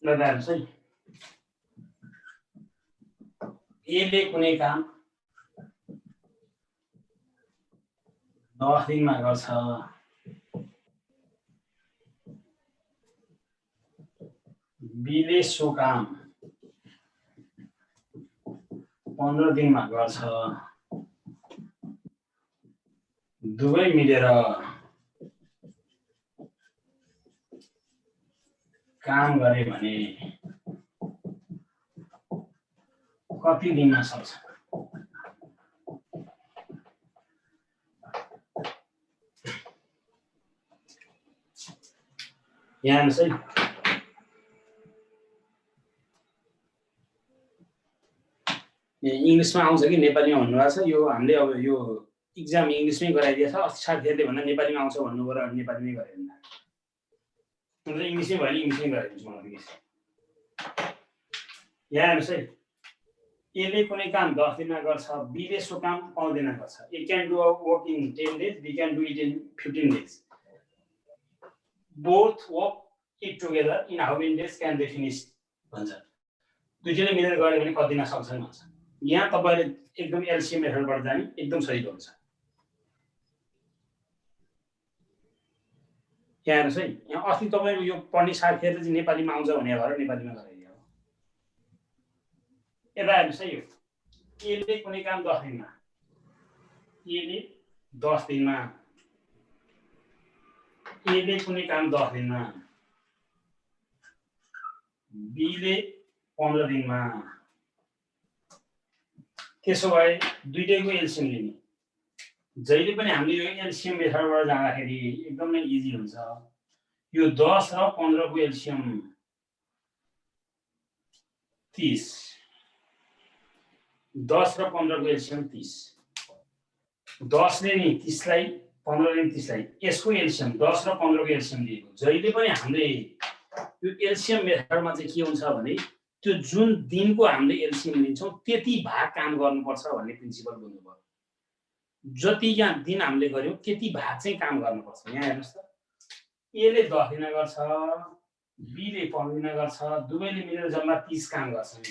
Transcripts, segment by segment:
लगाएर चाहिँ एले कुनै काम 10 दिनमा गर्छ, बीले सो काम 15 दिनमा गर्छ, दुवै मिलेर काम गरे भने कति दिनमा सक्छ? यहाँ चाहिँ इंग्लिशमा आउँछ कि नेपालीमा भन्नुभएको छ। यो हामीले अब यो एक्जाम इंग्लिशमै गराइदिएछ। अस्ति साथीहरूले भन्दा नेपालीमा आउँछ भन्नुभयो र नेपालीमै गरे भने इंग्लिशमै भयो भने इंग्लिशमै गराइदिन्छु मलाई। यहाँ हेर्नुहोस् है, एले कुनै काम 10 दिनमा गर्छ, बीले सो काम 15 दिनमा गर्छ। A can do a work in 10 days, B can do it in 15 days। Both work it together in how many days can they finish भन्छ। दुईजनाले मिलेर गरे भने कति दिन सक्छन् भन्छ। यहाँ तपाईले एकदम एलसीएम मेथडबाट जाने एकदम सजिलो हुन्छ। यहाँ हेर्नुहोस् है, यहाँ अस्ति तपाईको यो पढ्ने साथीहरूले चाहिँ नेपालीमा आउँछ भने भएर नेपालीमा गराइदियो। यता हेर्नुहोस् है, यो एले कुनै काम 10 दिनमा, एले 10 दिनमा, एले कुनै काम 10 दिनमा, बीले 15 दिनमा। त्यसो भए दुईटैको एलसीएम लिने। जहिले पनि हामीले यो एलसीएम मेथडबाट जाँदाखेरि एकदम नै इजी हुन्छ। यो 10 र 15 को एलसीएम 30, 10 र 15 को एलसीएम 30। 10 ले नि 30 लाई, 15 ले 30 लाई, यसको एलसीएम 10 र 15 को एलसीएम दिएको। जहिले पनि हामीले यो एलसीएम मेथडमा चाहिँ के हुन्छ भने त्यो जुन दिनको हामीले एलसीएम लिन्छौं त्यति भाग काम गर्नुपर्छ भन्ने प्रिन्सिपल बुझ्नु पर्यो। जति यहाँ दिन हामीले गर्यौं त्यति भाग चाहिँ काम गर्नुपर्छ। यहाँ हेर्नुस् त, एले 10 दिन गर्छ, बीले 15 दिन गर्छ, दुवैले मिलेर जम्मा 30 काम गर्छन्।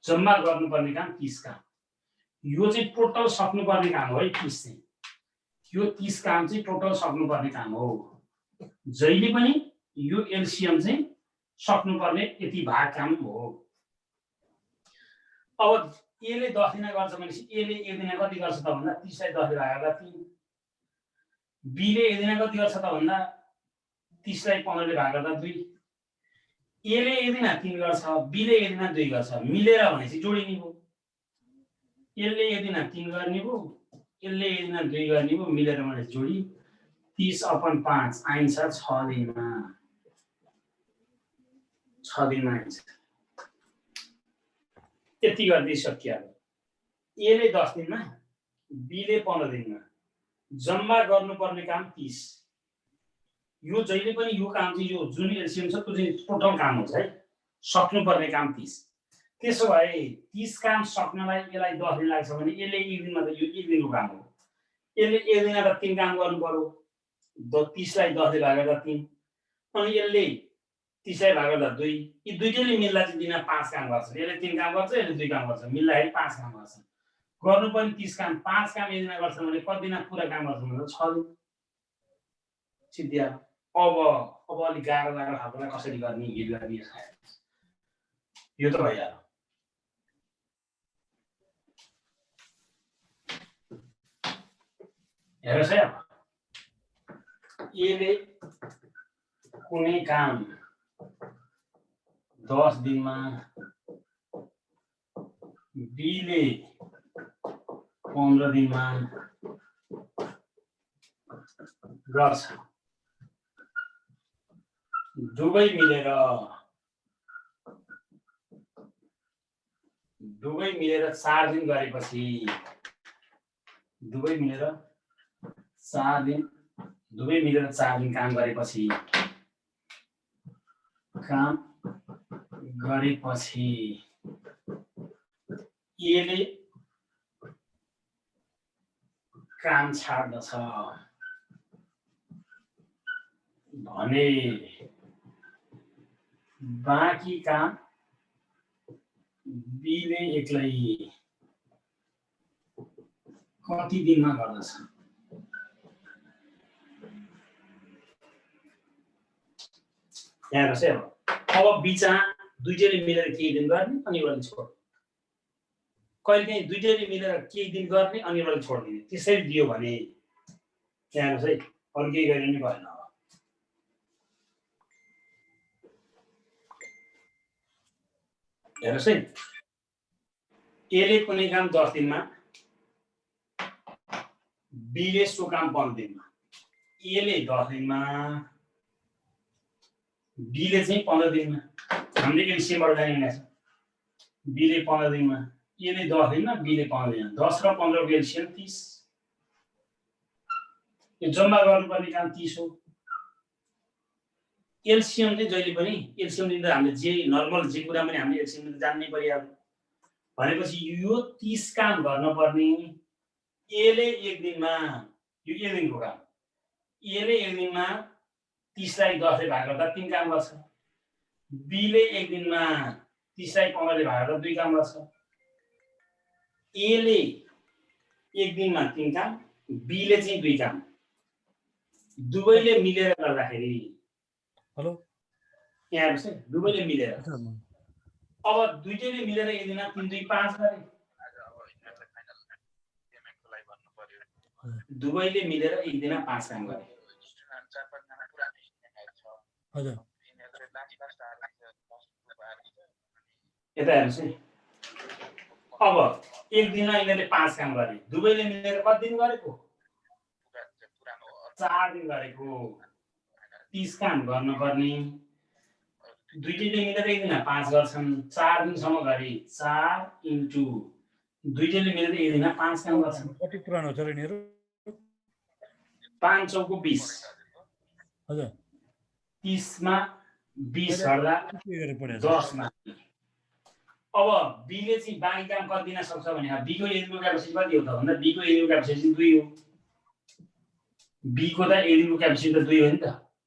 जम्मा गर्नुपर्ने काम 30 काम। यो चाहिँ टोटल सक्नुपर्ने काम हो है। 30 चाहिँ यो 30 काम चाहिँ टोटल सक्नुपर्ने काम हो। जहिले पनि यो एलसीएम चाहिँ सक्नुपर्ने यति भाग काम हो। अब एले 10 दिन गर्छ भनेपछि एले एक दिन कति गर्छ त भन्दा 30 लाई 10 ले भाग गर्दा 3। बीले एक दिन कति गर्छ त भन्दा 30 लाई 15 ले भाग गर्दा 2। एले एक दिन 3 गर्छ, बीले एक दिन 2 गर्छ। मिलेर भनेपछि जोडिने भयो। एले एक दिन 3 गर्ने भयो, एले एक दिन 2 गर्ने भयो, मिलेर भनेपछि जोडी 30/5 आइन्छ 6 दिनमा। 6 दिनमा आइन्छ। यति गर्दै सकियो। एले 10 दिनमा, बीले 15 दिनमा, जम्मा गर्नुपर्ने काम 30। यो जहिले पनि यो काम चाहिँ यो जुन एलसीएम छ त्यो चाहिँ टोटल काम हुन्छ है। सक्नुपर्ने काम 30। त्यसो भए 30 काम सक्नलाई यसलाई 10 दिन लाग्छ भने यसले एक दिनमा त यो एक दिनको काम हो। यसले एक दिनमा त 3 काम गर्नु पर्यो। 30 लाई 10 ले भाग गर्दा 3, अनि यसले 30 लाई भाग गर्दा 2। यी दुईटैले मिल्दा चाहिँ दिनमा 5 काम गर्छन्। यसले 3 काम गर्छ, यसले 2 काम गर्छ, मिल्दाखेरि 5 काम गर्छन्। गर्नुपर्ने 30 काम 5 काम एक दिनमा गर्छन् भने कति दिनमा पुरा काम गर्छन् भन्दा 6 दिन। सिद्धिया। अब अलि गाह्रो लाग्यो खालकोलाई कसरी गर्ने हिट गर्ने यो त भइहाल्यो। हेर्नुहोस् है, अब एले कुनै काम 10 दिनमा, बीले 15 दिनमा गर्छ। दुवै मिलेर 4 दिन गरेपछि, दुवै मिलेर 4 दिन काम गरेपछि एले काम छाड्दछ भने बाँकी काम बीले एक्लै कति दिनमा गर्दछ? यहाँ हेर्नुहोस् है, अब बिचमा दुईटैले मिलेर केही दिन गर्ने अनि एउटाले छोड्ने, कहिलेकाहीँ दुईटैले मिलेर केही दिन गर्ने अनि एउटाले छोडिदिने, त्यसरी दियो भने यहाँ हेर्नुहोस् है, अरू केही गरेर नि भएन। अब हेर्नुहोस् है, एले कुनै काम 10 दिनमा, बीले सो काम 15 दिनमा, एले 10 दिनमा, बीले चाहिँ 15 दिनमा, हामीले एलसीएमबाट जाने छ। बीले 15 दिनमा, एले 10 दिनमा, बीले 15 दिनमा, 10 र 15 को एलसीएम 30। यो जम्मा गर्नुपर्ने काम 30 हो। एलसीएम चाहिँ जहिले पनि एलसीएम दिँदा हामीले जे नर्मल जे कुरा पनि हामीले एलसीएम जान्नै पर्यो। भनेपछि यो 30 काम गर्नुपर्ने, एले एक दिनमा, यो एक दिनको काम, एले एक दिनमा 30 लाई 10 ले भाग गर्दा 3 काम गर्छ, बीले एक दिनमा 30 लाई 15 ले भाग गर्दा 2 काम गर्छ, एले एक दिनमा 3 काम, बीले चाहिँ 2 काम, दुवैले मिलेर गर्दाखेरि हेलो यहाँ हेर्नुहोस् है, दुवैले मिलेर, अब दुईटैले मिलेर एक दिनमा 3 2 5 गरे, दुवैले मिलेर एक दिनमा 5 काम गरे। हजुर यता हेर्नुहोस् है, अब एक दिनमा यिनीहरूले 5 काम गरे, दुवैले मिलेर कति दिन गरेको? 4 दिन गरेको, 30 काम गर्नुपर्ने, दुईटैले मिलेर एक दिनमा 5 गर्छन्, 4 दिनसम्म गरे, 4 इन्टु दुईटैले मिलेर एक दिनमा 5 काम गर्छन्। कति पुरानो छ र यिनीहरू? 5 चौको 20, हजुर 30 मा 20 गर्दा 10 मा। अब बीले चाहिँ बाँकी काम कति दिन सक्छ भने बीको एदिनको क्यापेसिटी कति हो त भन्दा बीको एदिनको क्यापेसिटी 2 हो। बीको त एदिनको क्यापेसिटी त 2 हो नि त।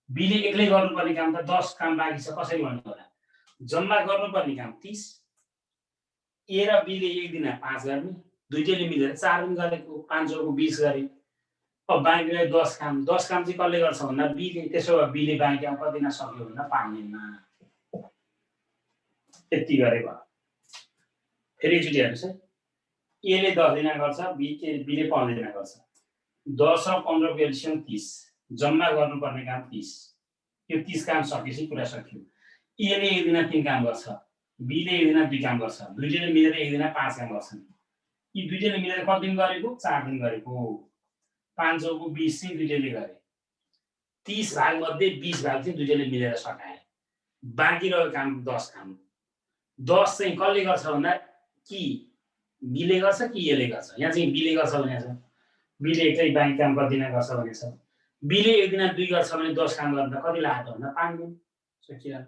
बीले एक्लै गर्नुपर्ने काम त 10 काम बाँकी छ, कसरी भन्नु होला? जम्मा गर्नुपर्ने काम 30, ए र बीले एक दिनमा 5 गर्ने, दुईटैले मिलेर 4 दिन गरेको, 5 चौको 20 गरे। अब बाँकी रह्यो 10 काम, 10 काम चाहिँ कसले गर्छ भन्दा बीले। त्यसो भए बीले बाँकी काम कति दिन सक्यो भन्दा 5 दिनमा। यति गरेको फेरि एकचोटि हेर्नुहोस् है, एले 10 दिन गर्छ, बीले 15 दिन गर्छ, 10 र 15 को एलसीएम 30, जम्मा गर्नुपर्ने काम 30, यो 30 काम सकेपछि कुरा सकियो। एले एक दिन 3 काम गर्छ, बीले एक दिन 2 काम गर्छ, दुईटैले मिलेर एक दिन 5 काम गर्छन्। यी दुईटैले मिलेर कति दिन गरेको? 4 दिन गरेको, 5 चौको 20 चाहिँ दुईटैले गरे, 30 भाग मध्ये 20 भाग चाहिँ दुईटैले मिलेर सकाए, बाँकी रह्यो काम 10 काम। 10 चाहिँ कसले गर्छ भन्दा कि बीले गर्छ कि एले गर्छ? यहाँ चाहिँ बीले गर्छ भनेको छ, बीले एक्लै बाँकी काम कति दिन गर्छ भनेको छ। बीले एक दिन 2 गर्छ भने 10 काम गर्दा कति लाग्यो भन्दा 5 दिन सकियो।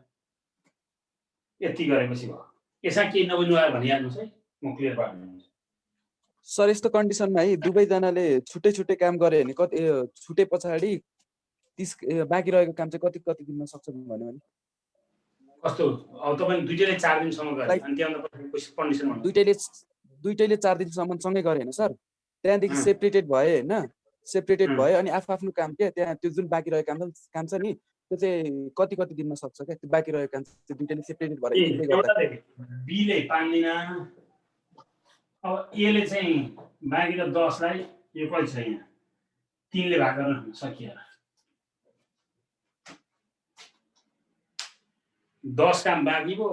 यति गरेपछि भयो। यसमा केही नबुझ्नु आयो भने हेर्नुहोस् है, म क्लियर पार्दिन्छु। सर यस्तो कन्डिसनमा है दुवैजनाले छुट्टै छुट्टै काम गरे भने कति छुटे पछाडि 30 बाँकी रहेको काम चाहिँ कति कति दिनमा सक्छ भन्यो भने कस्तो? अब तपाईं दुईटैले 4 दिनसम्म गरे अनि त्यहाँभन्दा पछि कन्डिसन भन्नु। दुईटैले 4 दिनसम्म सँगै गरे हैन सर, त्यहाँदेखि सेपरेटेड भए हैन, सेपरेटेड भयो अनि आफ्नो काम के त्यहाँ त्यो जुन बाँकी रहेको काम छ नि त्यो चाहिँ कति कति दिनमा सक्छ क्या? त्यो बाँकी रहेको काम चाहिँ दुईटैले सेपरेटेड भएर एक्लै गर्दा बीले 5 दिन, अब एले चाहिँ बाँकी त 10 लाई यो कति छ यहाँ 3 ले भाग गर्न सकियो। 10 काम बाँकी भयो,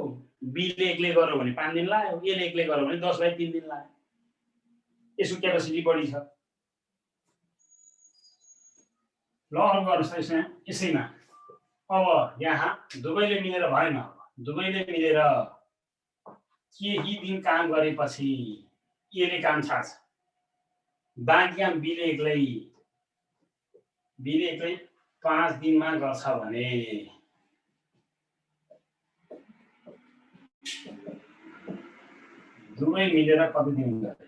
बीले एक्लै गर्यो भने 5 दिन लाग्यो, एले एक्लै गर्यो भने 10 लाई 3 दिन लाग्यो। यसको क्यापेसिटी बढी छ। ल अरु गर्नुहोस् यसैमा। अब यहाँ दुवैले मिलेर भएन, दुवैले मिलेर केही दिन काम गरेपछि एले काम छाड्छ, बाँकी काम बीले एक्लै 5 दिनमा गर्छ भने दुवै मिलेर कति दिन गरे?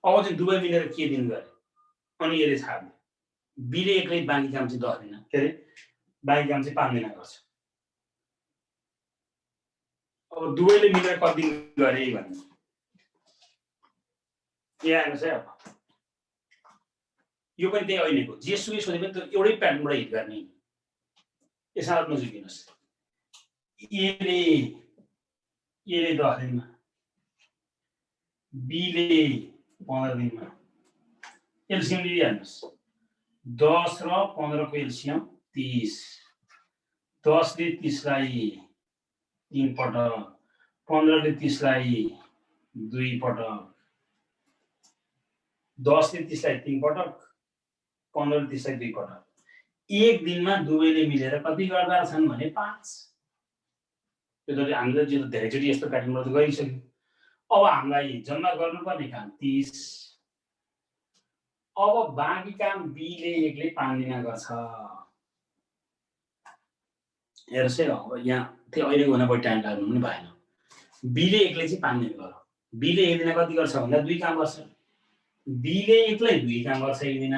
अब चाहिँ दुवै मिलेर के दिन गरे अनि यसले छाड्यो बीले एक्लै बाँकी काम चाहिँ 10 दिन के अरे बाँकी काम चाहिँ 5 दिन गर्छ अब दुवैले मिलेर कति दिन गरे भन्ने यहाँ हेर्नुहोस् है अब यो पनि त्यही अहिलेको जेसुकै सोधे पनि त्यो एउटै प्याटर्नबाट हिट गर्ने यसमा नझुकिनुहोस् एले 10 दिनमा बीले 15 दिनमा एलसिएम लिइहाल्नुहोस् 10 र 15 को एलसिएम 30 10 ले 30 लाई 3 पटक 15 ले 30 लाई 2 पटक 10 ले 30 लाई 3 पटक 15 ले 30 लाई 2 पटक एक दिनमा दुवैले मिलेर कति गर्दा छन् भने 5 त्यो त हामीले जो धेरैचोटि यस्तो प्याटर्नबाट गरिसक्यो अब हामीलाई जम्मा गर्नुपर्ने काम 30 अब बाँकी काम बीले एकले 5 दिन गर्छ हेर्नुहोस् है अब यहाँ त्यो अहिलेको भन्दा बढी टाइम लाग्नु पनि भएन बीले एकले चाहिँ 5 दिन गर्छ बीले एक दिन कति गर्छ भन्दा 2 काम गर्छ बीले एक्लै 2 काम गर्छ एक दिन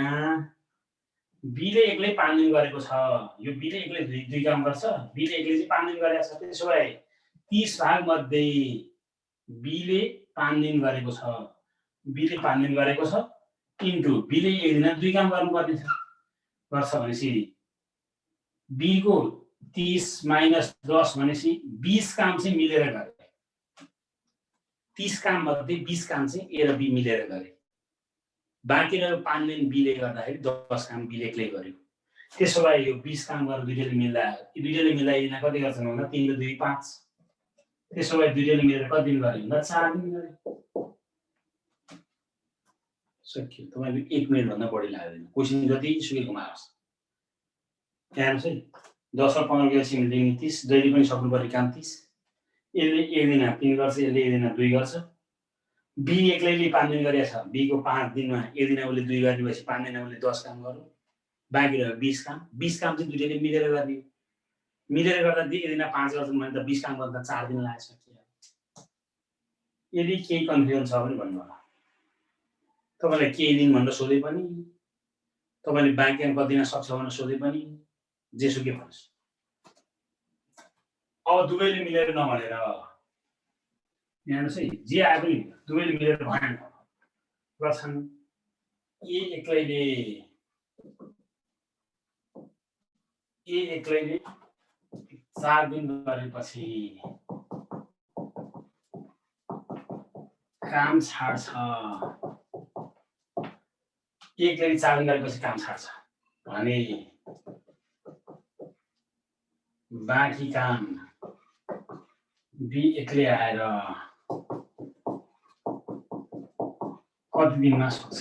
बीले एक्लै 5 दिन गरेको छ यो बीले एक्लै 2 काम गर्छ बीले एक्लै चाहिँ 5 दिन गरेको छ त्यसो भए 30 भाग मध्ये बीले 5 दिन गरेको छ बीले 5 दिन गरेको छ इन्टु बीले एक दिन 2 काम गर्नुपर्ने छ गर्छ भनेपछि बी को 30 माइनस 10 भनेपछि 20 काम चाहिँ मिलेर गरे 30 काम मध्ये 20 काम चाहिँ ए र बी मिलेर गरे बाँकी रह्यो 5 दिन बीले गर्दाखेरि 10 काम बीले एक्लै गर्यो त्यसो भए यो 20 काम गरेर दुईटैले मिलाइदिन कति गर्छन् भन्दा 3 र 2 5 त्यसो भए दुईटैले मिलेर कति दिन गर्यो भन्दा 4 दिन गर्यो सक्यो तपाईको 1 मिनेट भन्दा बढी लाग्दैन क्वेशन जति सुकै घुमाओस् हेर्नुस् है 10 र 15 को एलसिएम लिने 30 जहिले पनि सक्नुपर्ने काम 30 यसले एक दिन 3 गर्छ यसले एक दिन 2 गर्छ बी एक्लैले 5 दिन गरेछ बी को 5 दिनमा एक दिन उसले 2 गरेपछि 5 दिन उसले 10 काम गर्यो बाँकी रह्यो 20 काम चाहिँ दुईटैले मिलेर गर्ने मिलेर गर्दा एक दिन 5 गर्छन् भने त 20 काम गर्दा 4 दिन लाग्छ यदि केही कन्फ्युजन छ भने भन्नु होला तपाईलाई केही दिन भनेर सोधे पनि तपाईले बाँकी काम कति दिन सक्छ भनेर सोधे पनि जेसुकै भन्नुस् अब दुवैले मिलेर नभनेर हेर्नुस् है जे आए पनि दुवैले मिलेर भएन गर्छन् ए एक्लैले 4 दिन गरेपछि काम छाड्छ एक्लैले 4 दिन गरेपछि काम छाड्छ भने बाँकी काम बी एक्लै आएर कति दिनमा सक्छ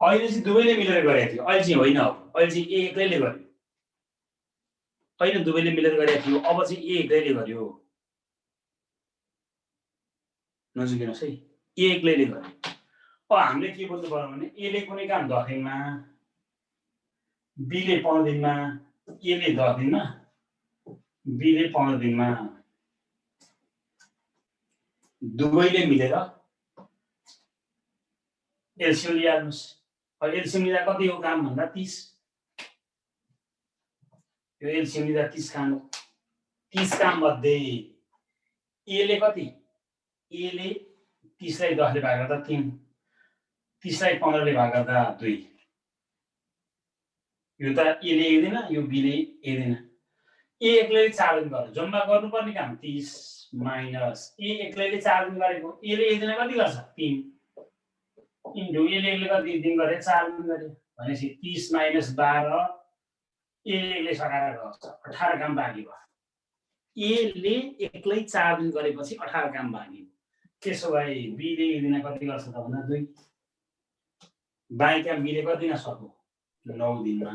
अहिले चाहिँ दुवैले मिलेर गरेको थियो अहिले चाहिँ होइन अब अहिले चाहिँ ए एक्लैले गर्यो अहिले दुवैले मिलेर गरेको थियो अब चाहिँ ए एक्लैले गर्यो नजिकिनुहोस् है ए एक्लैले गर्यो अब हामीले के बुझ्नु पर्यो भने एले कुनै काम 10 दिनमा बीले 15 दिनमा एले 10 दिनमा बीले 15 दिनमा दुवैले मिलेर एलसिएम लिइहाल्नुस् अब एलसिएम लिँदा कति हो काम भन्दा 30 यो एलसिएम लिँदा 30 काम हो 30 काम मध्ये एले कति एले 30 लाई 10 ले भाग गर्दा 3 30 लाई 15 ले भाग गर्दा 2 यो त एले एक दिन यो बीले एक दिन ए एक्लैले 4 दिन गर्यो जम्मा गर्नुपर्ने काम 30 माइनस ए एक्लैले 4 दिन गरेको एले एक दिन कति गर्छ 3 इन्टु एले एक्लै कति दिन गरे 4 दिन गरे भनेपछि 30 माइनस 12 एले एक्लै सकाएर गर्छ 18 काम बाँकी भयो एले एक्लै 4 दिन गरेपछि 18 काम बाँकी त्यसो भए बीले एक दिन कति गर्छ त भन्दा 2 बाँकी काम बीले कति दिन सक्यो 9 दिनमा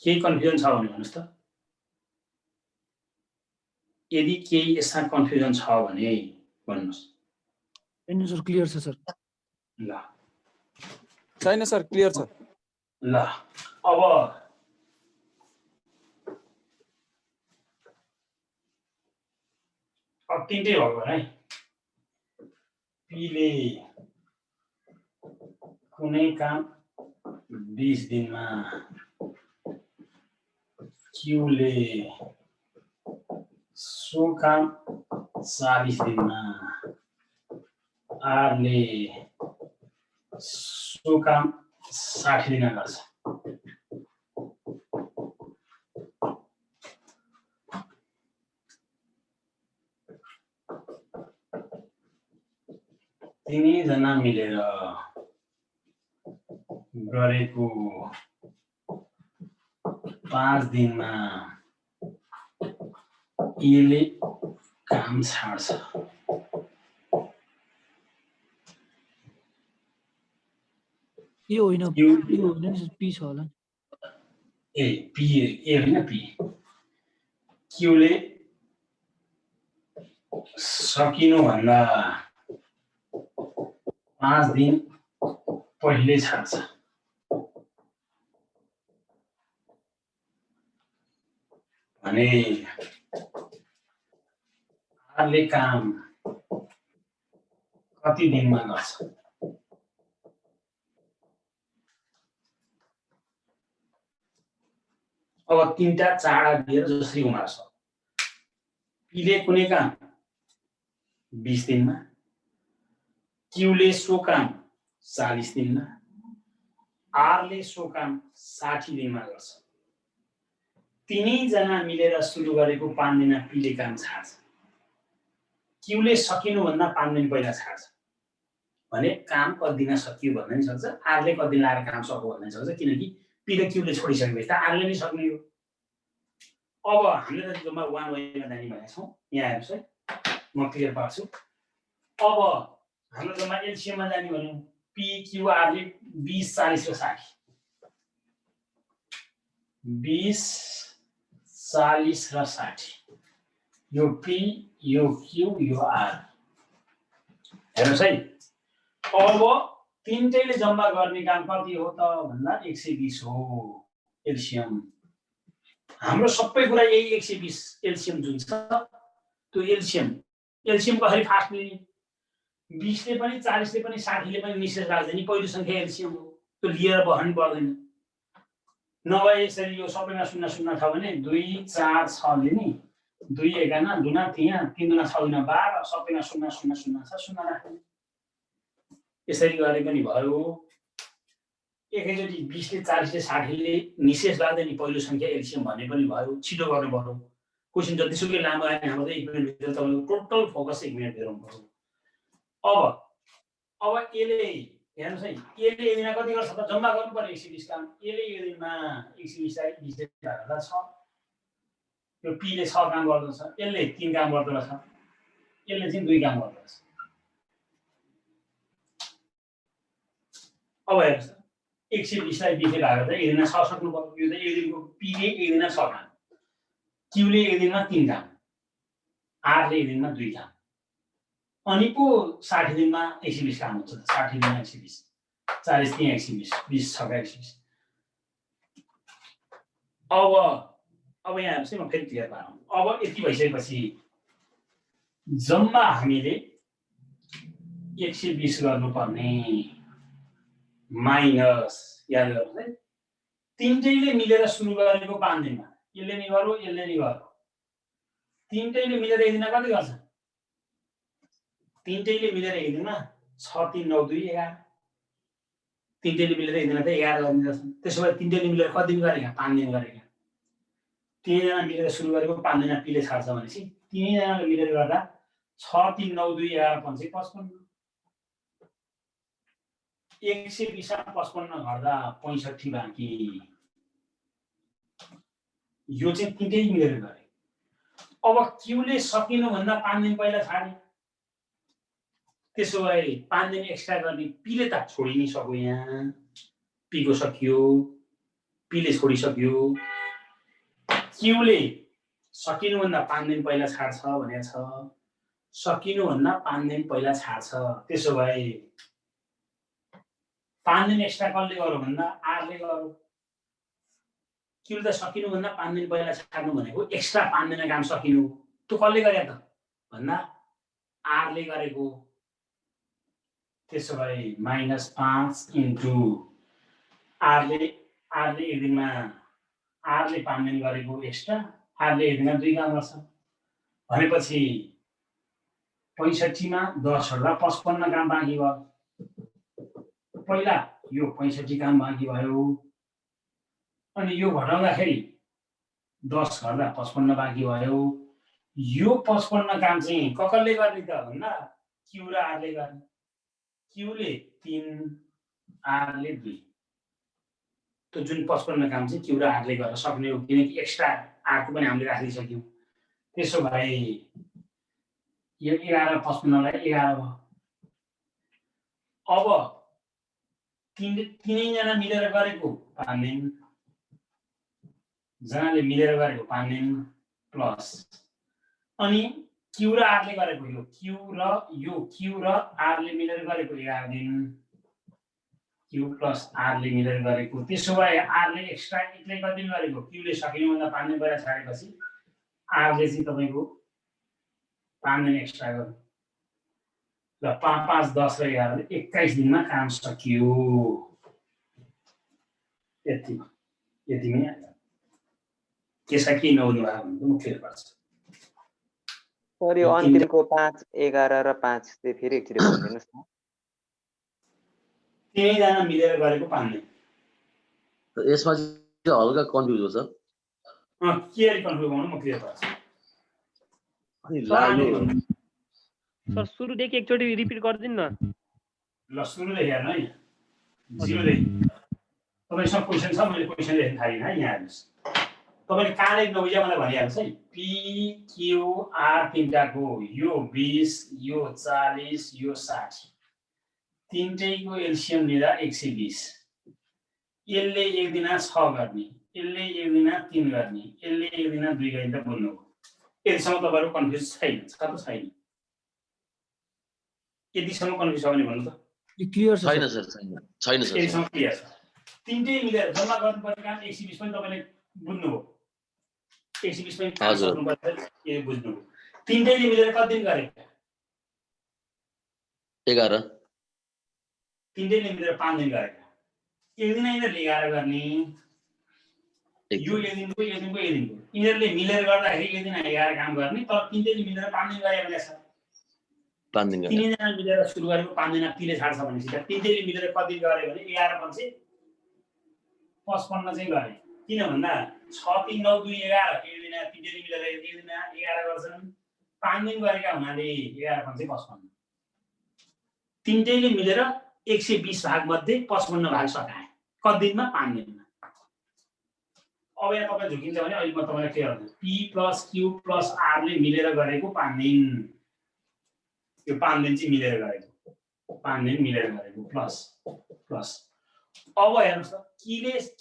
केही कन्फ्युजन छ भने भन्नुस् त यदि केही यसमा कन्फ्युजन छ भने भन्नुस् हैन सर क्लियर छ सर ल छैन सर क्लियर छ ल अब अब तिनटै भएको है पीले कुनै काम 20 दिनमा क्यूले सो काम 40 दिनमा आरले सो काम 60 दिन गर्छ तिनीजना मिलेर गरेको 5 दिनमा यसले काम छाड्छ यो होइन नि पी छ होला ए पी ए होइन पी क्यूले सकिनुभन्दा 5 दिन पहिले छाड्छ भने आरले काम कति दिनमा गर्छ अब तीनटा चाडा दिएर जसरी उमार्छ पीले कुनै काम 20 दिनमा क्यूले सो काम 40 दिनमा आरले सो काम 60 दिनमा गर्छ तिनैजना मिलेर सुरु गरेको 5 दिनमा पीले काम छाड्छ क्यूले सकिनुभन्दा 5 दिन पहिला छाड्छ भने काम कति दिन सकियो भन्ने नि सक्छ आरले कति दिन लाएर काम सक्यो भन्ने सक्छ किनकि पी र क्यूले छोडिसकेपछि त आरले नै सक्ने हो अब हामीले त जम्मा 1 वेमा जाने भनेका छौँ यहाँ हेर्नुस् है म क्लियर पार्छु अब हाम्रो जम्मा एलसीएममा जाने भन्यौँ पी क्यू आरले 20 40 र 60 20 40 र 60 यो पी यो क्यू यो आर हेर्नुस् है अब तीनटैले जम्मा गर्ने काम कति हो त भन्दा 120 हो एलसीएम हाम्रो सबै कुरा यही 120 एलसीएम जुन छ त्यो एलसीएम कसरी फास्ट लिने 20 ले पनि 40 ले पनि 60 ले पनि निषेध राख्दैन पहिलो संख्या एलसीएम हो त्यो लिएर बस्नु पर्दैन नभए यसरी यो सबैमा 0 0 छ भने 2 4 6 ले नि 2 11 दुना त्यहाँ 3 दुना 6 दुना 12 सबैमा 0 0 0 छ 0 राख्ने यसरी गरे पनि भयो एकैचोटी 20 ले 40 ले 60 ले निषेध लाग्दैन पहिलो संख्या एलसीएम भन्ने पनि भयो छिटो गर्नु पर्यो क्वेशन जतिसुकै लामो आए हाम्रो त 1 मिनेट भित्र तपाईको टोटल फोकस 1 मिनेट भित्र हुनुपर्छ अब यसले हेर्नुस् है यसले एक दिनमा कति गर्छ त जम्मा गर्नु पर्यो 120 काम यसले एक दिनमा 120 लाई 20 ले भाग्दा 6 यो पी ले 6 काम गर्दछ यसले 3 काम गर्दछ यसले चाहिँ 2 काम गर्दछ अब हेर्नुस् 120 लाई 20 ले भाग्दा एक दिनमा 6 सक्नु पर्यो यो त एक दिनको पी ले एक दिनमा 6 काम क्यू ले एक दिनमा 3 काम आर ले एक दिनमा 2 काम अनि पो 60 दिनमा 120 काम हुन्छ 60 दिनमा 120 40 दिन 120 20 6 120 अब यहाँ हेर्नुस् है म फेरि क्लियर पारौँ अब यति भइसकेपछि जम्मा हामीले 120 गर्नुपर्ने माइनस याद गर्नुहोस् है तीनटैले मिलेर सुरु गरेको 5 दिनमा यसले नि गर्यो यसले नि गर्यो तीनटैले मिलेर एक दिनमा कति गर्छ तीनटैले मिलेर एक दिनमा 6 3 9 2 11 तीनटैले मिलेर एक दिनमा त 11 गरिन्छ त्यसो भए तीनटैले मिलेर कति दिन गरेका 5 दिन गरेका तीनजना मिलेर सुरु गरेको 5 दिनमा पीले छाड्छ भनेपछि तीनजनाले मिलेर गर्दा 6 3 9 2 11 5 55 120 55 गर्दा 65 बाँकी यो चाहिँ तीनटै मिलेर गरे अब क्यूले सकिनुभन्दा 5 दिन पहिला छाडे त्यसो भए 5 दिन एक्स्ट्रा गर्ने पीले त छोडि नै सक्यो यहाँ पीको सकियो पीले छोडिसक्यो क्यूले सकिनुभन्दा 5 दिन पहिला छाड्छ भनेको छ सकिनुभन्दा 5 दिन पहिला छाड्छ त्यसो भए 5 दिन एक्स्ट्रा कसले गर्यो भन्दा आरले गर्यो क्यूले त सकिनुभन्दा 5 दिन पहिला छाड्नु भनेको एक्स्ट्रा 5 दिन काम सकिनु त्यो कसले गरे त भन्दा आरले गरेको त्यसो भए -5 इन्टु आरले एक दिनमा आरले 5 दिन गरेको एक्स्ट्रा आरले एक दिनमा 2 काम गर्छ भनेपछि 65 मा 10 हट्दा 55 काम बाँकी भयो पहिला यो 65 काम बाँकी भयो अनि यो घटाउँदाखेरि 10 गर्दा 55 बाँकी भयो यो 55 काम चाहिँ कसले गर्ने त भन्दा क्यू र आरले गर्ने क्यूले 3 आरले 2 त्यो जुन 55 काम चाहिँ क्यू र आरले गर्न सक्ने हो किनकि एक्स्ट्रा आरको पनि हामीले राखिसक्यौँ त्यसो भए यो 11 55 लाई 11 भयो अब तीनैजना मिलेर गरेको 5 दिन जनाले मिलेर गरेको 5 दिन प्लस अनि क्यू र आरले गरेको यो क्यू र आरले मिलेर गरेको 11 दिन क्यू प्लस आरले मिलेर गरेको त्यसो भए आरले एक्स्ट्रा एक्लै कति दिन गरेको क्यूले सकिनु भन्दा 5 दिन गरेर छाडेपछि आरले चाहिँ तपाईको 5 दिन एक्स्ट्रा गर्नु ल 5 10 र 11 21 दिनमा काम सकियो यतिमै त्यसका केही नहुने भयो भने म फेरि पर्छ सर यो अन्तिमको 5 11 र 5 चाहिँ फेरि एकचोटि भनिदिनुस् न तीनैजना मिलेर गरेको 5 दिन यसमा चाहिँ हल्का कन्फ्युज हो सर के कन्फ्युज गर्नु म क्लियर पर्छ अनि लाग्यो सर सुरुदेखि एकचोटि रिपिट गरिदिनु न ल सुरुदेखि हेर्नु है 0 देखि तपाईसँग क्वेशन छ मैले क्वेशन लेख्न थालेँ है यहाँ हेर्नुस् तपाईले कहाँले नबुझ्या मलाई भनिहाल्नुस् है पी क्यू आर तीनटाको यो 20 यो 40 यो 60 तीनटैको एलसीएम लिँदा 120 यसले एक दिनमा 6 गर्ने यसले एक दिनमा 3 गर्ने यसले एक दिनमा 2 गर्ने त बुझ्नु हो यतिसम्म तपाईहरु कन्फ्युज छैन छ त छैन यतिसम्म कन्फ्युज छ भने भन्नु त क्लियर छ छैन सर छैन सर यतिसम्म क्लियर छ तीनटै मिलेर जम्मा गर्नुपर्ने काम 120 पनि तपाईले बुझ्नु हो 120 पनि काम गर्नुपर्छ ए बुझ्नु हो तीनटैले मिलेर कति दिन गरे 11 तीनटैले मिलेर 5 दिन गरे एक दिन यिनीहरुले 11 गर्ने यो एक दिनको यिनीहरुले मिलेर गर्दाखेरि एक दिन 11 काम गर्ने तर तीनटैले मिलेर 5 दिन गरे भने छ 5 दिन तीनजना मिलेर सुरु गरेको 5 दिन पिले छाड्छ भनेपछि त तीनटैले मिलेर कति गरे भने 11 पछि 55 चाहिँ गरे किन भन्दा 6 3 9 2 11 एक दिन तीनटैले मिलेर एक दिन 11 गर्छन् 5 दिन गरेका हुनाले 11 पछि 55 तीनटैले मिलेर 120 भाग मध्ये 55 भाग सकाए कति दिनमा 5 दिनमा अब यहाँ तपाईं झुकिन्छ भने अहिले म तपाईलाई क्लियर गर्छु p + q + r ले मिलेर गरेको 5 दिन यो 5 दिन चाहिँ मिलेर गरेको 5 दिन मिलेर गरेको प्लस अब हेर्नुस् त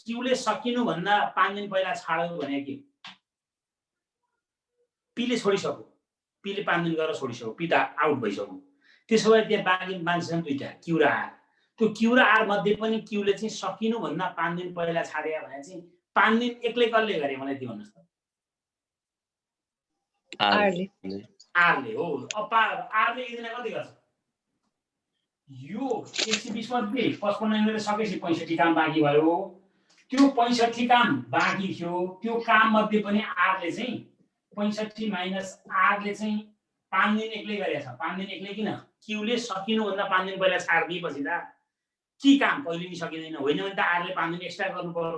q ले सकिनु भन्दा 5 दिन पहिला छाड्यो भने के p ले छोडिसक्यो p ले 5 दिन गरेर छोडिसक्यो p त आउट भइसक्यो त्यसो भए त्यहाँ बाँकी मान्छे छन् दुईटा q र r त्यो q र r मध्ये पनि q ले चाहिँ सकिनु भन्दा 5 दिन पहिला छाड्या भने चाहिँ 5 दिन एक्लै कसले गरे मलाई त्यो भन्नुस् त आरले हो अब आरले एक दिन कति गर्छ यो 120 मध्ये 55 मिनेट सकेपछि 65 काम बाँकी भयो त्यो 65 काम बाँकी थियो त्यो काम मध्ये पनि आरले चाहिँ 65 माइनस आरले चाहिँ 5 दिन एक्लै गरेछ 5 दिन एक्लै किन क्यूले सकिनु भन्दा 5 दिन पहिला छाड दिएपछि त के काम कहिले नि सकिदैन होइन भने त आरले 5 दिन एक्स्ट्रा गर्नु पर्यो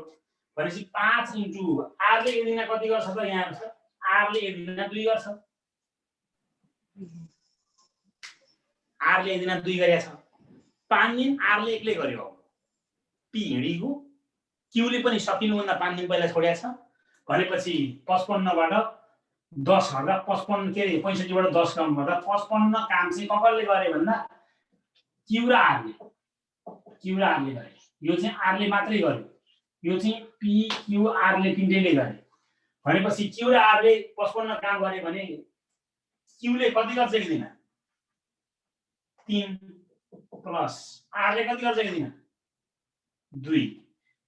भनेपछि 5 इन्टु आरले एक दिन कति गर्छ त यहाँ छ आरले एक दिन 2 गर्छ आरले एक दिन 2 गरेछ 5 दिन आरले एक्लै गर्यो पी हिँडीको क्यूले पनि सकिनु भन्दा 5 दिन पहिला छोड्या छ भनेपछि 55 बाट 10 गर्दा 55 के 65 बाट 10 कम गर्दा 55 काम चाहिँ कसले गरे भन्दा क्यू र आरले गरे यो चाहिँ आरले मात्रै गर्यो यो चाहिँ पी क्यू आरले तीनटैले गरे भनेपछि क्यू र आरले 55 काम गरे भने क्यूले कति गर्छ एक दिन 3 प्लस आरले कति गर्छ एक दिन 2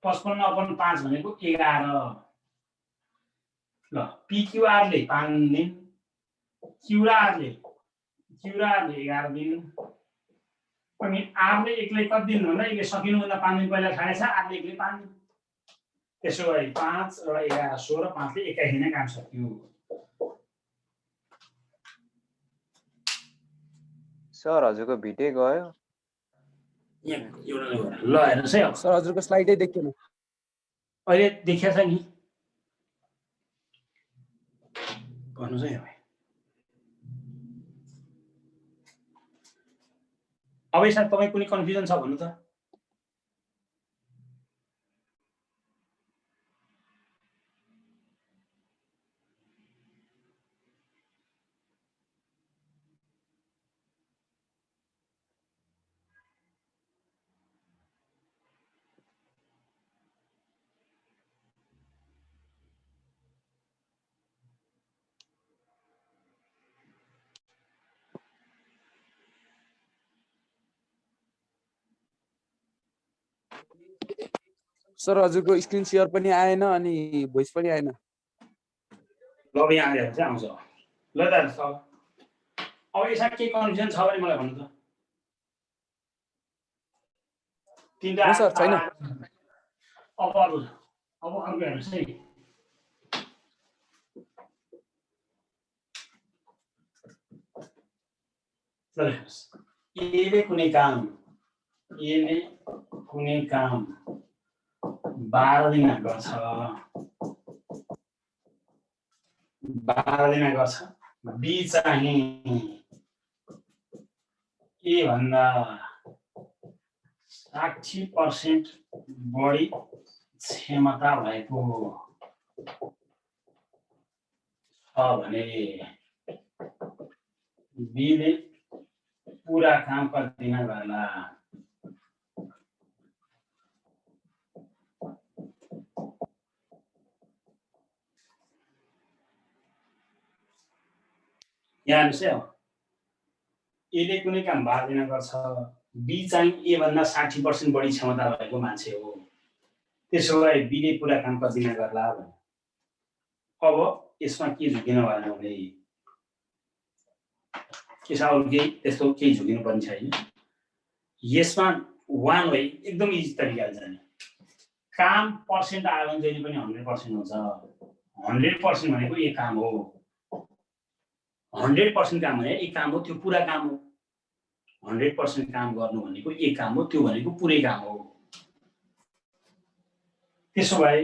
55/5 भनेको 11 ल पी क्यू आरले 5 दिन क्युरारले 11 दिन अनि आरले एक्लै कति दिन भन्दा एक्लै सकिनुभन्दा 5 दिन पहिला खानेछ आरले एक्लै 5 दिन त्यसो गरी 5 र 11 16 5 ले 21 दिन काम सक्यो सर हजुरको भिडियो गयो ल हेर्नुहोस् है अब सर हजुरको स्लाइडै देखिएन अहिले देखिया छ नि भन्नुहोस् है अब यसमा तपाईँ कुनै कन्फ्युजन छ भन्नु त सर हजुरको स्क्रिन सेयर पनि आएन अनि भोइस पनि आएन ल अब यहाँ आएर चाहिँ आउँछ ल त अब यसमा के कन्फ्युजन छ भने मलाई भन्नु त तीनटा हो सर, छैन। अब अर्को हेर्नुहोस् है ल हेर्नुहोस् एले कुनै काम 12 दिन गर्छ 12 दिन गर्छ बी चाहिँ ए भन्दा 60% बढी क्षमता भएको छ भने बीले पूरा काम कति दिन गर्ला यहाँ हेर्नुहोस् है अब एले कुनै काम 12 दिन गर्छ बी चाहिँ ए भन्दा 60% बढी क्षमता भएको मान्छे हो त्यसो भए बीले पूरा काम कति दिन गर्ला भने अब यसमा के झुकिनु भएन भने के छ अरु केही त्यस्तो केही झुकिनु पर्ने छैन यसमा 1 हो एकदम इजी तरिकाले जाने काम पर्सेन्ट आयो भने जहिले पनि 100% हुन्छ 100% भनेको एक काम हो 100% काम भने एक काम हो त्यो पुरा काम हो 100% काम गर्नु भनेको एक काम हो त्यो भनेको पुरै काम हो त्यसो भए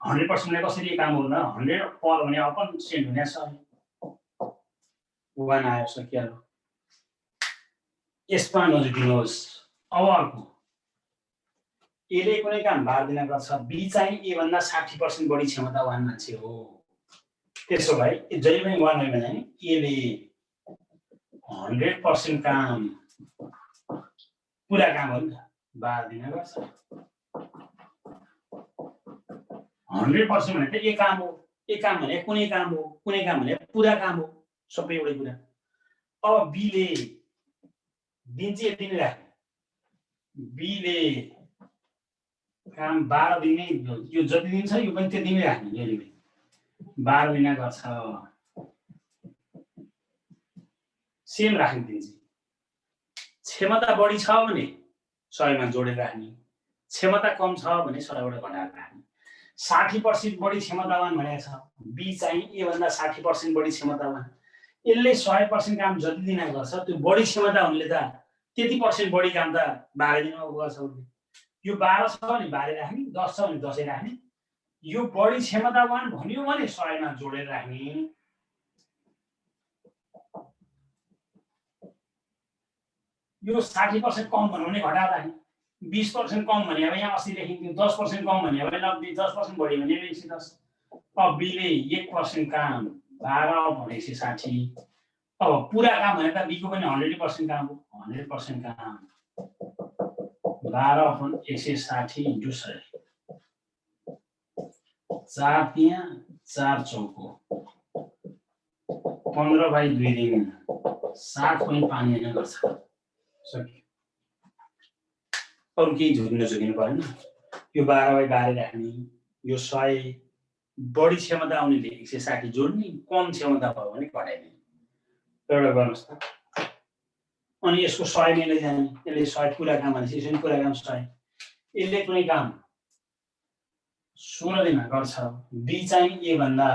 100% ले कसरी काम हो न 100 पर भने अपन सेन्ट हुने छ 1 आयो सकिहाल्यो यसमा नजुकिनुहोस् अब अर्को एले कुनै काम 12 दिन गर्छ बी चाहिँ ए भन्दा 60% बढी क्षमतावान मान्छे हो त्यसो भए जहिले पनि 1 होइन भने एले 100% काम पुरा काम हो नि त 12 दिन गर्छ 100% भने त एक काम हो एक काम भने कुनै काम हो कुनै काम भने पुरा काम हो सबै एउटै कुरा अब बीले दिन चाहिँ यति नै राख्ने बीले काम 12 दिन नै यो जति दिन छ यो पनि त्यति नै राख्ने जहिले पनि 12 दिन गर्छ सेम राख्ने दिन चाहिँ क्षमता बढी छ भने 100 मा जोडेर राख्ने क्षमता कम छ भने 100 बाट घटाएर राख्ने 60% बढी क्षमतावान भनेको छ बी चाहिँ ए भन्दा 60% बढी क्षमतावान यसले 100% काम जति दिन गर्छ त्यो बढी क्षमता हुनेले त त्यति % बढी काम त 12 दिनमा गर्छ यो 12 छ भने 12 राख्ने 10 छ भने 10 राख्ने यो बढी क्षमतावान भन्यो भने 100 मा जोडेर राख्ने यो 60% कम भन्नु भने घटाएर राख्ने 20% कम भने अब यहाँ 80 लेखिन्थ्यो 10% कम भने अब 90 10% बढी भने 110 अब बीले 1% काम 12 भने 160 अब पुरा काम भने त बीको पनि 100% काम हो 100% काम 12 अपन 160 इन्टु 100 4 त्यहाँ 4 चौको 15/2 दिन 7.5 दिन गर्छ सक्यो अरु केही झुकिनु परेन यो 12/12 राख्ने यो 100 बढी क्षमता आउनेले 160 जोड्ने कम क्षमता भयो भने घटाइदिने एउटा गर्नुहोस् त अनि यसको 100 मिले जाने यसले 100 पुरा काम भनेपछि यसले पुरा काम 100 यसले कुनै काम 16 दिनमा गर्छ बी चाहिँ ए भन्दा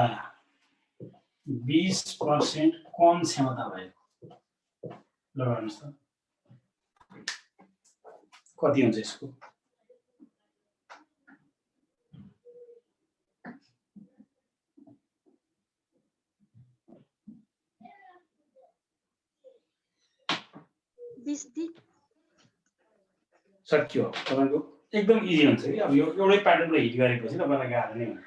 20% कम क्षमता भएको ल गर्नुहोस् त कति हुन्छ यसको सक्यो तपाईको एकदम इजी हुन्छ कि अब यो एउटै प्याटर्नले हिट गरेपछि तपाईलाई गाह्रो नै हुन्छ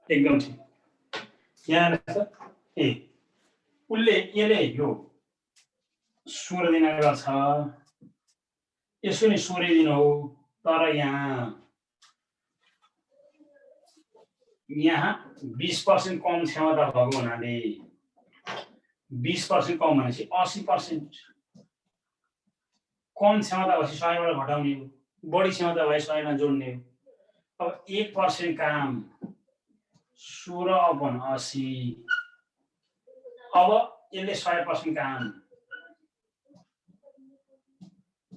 एकदम ठिक यहाँ ए उसले यसले यो 16 दिन गर्छ यसो नि 16 दिन हो तर यहाँ 20% कम क्षमता भएको हुनाले 20% कम भनेपछि 80% कम क्षमता भएपछि 100 बाट घटाउने हो बढी क्षमता भए 100 मा जोड्ने हो अब 1% काम 16/80 अब यसले 100% काम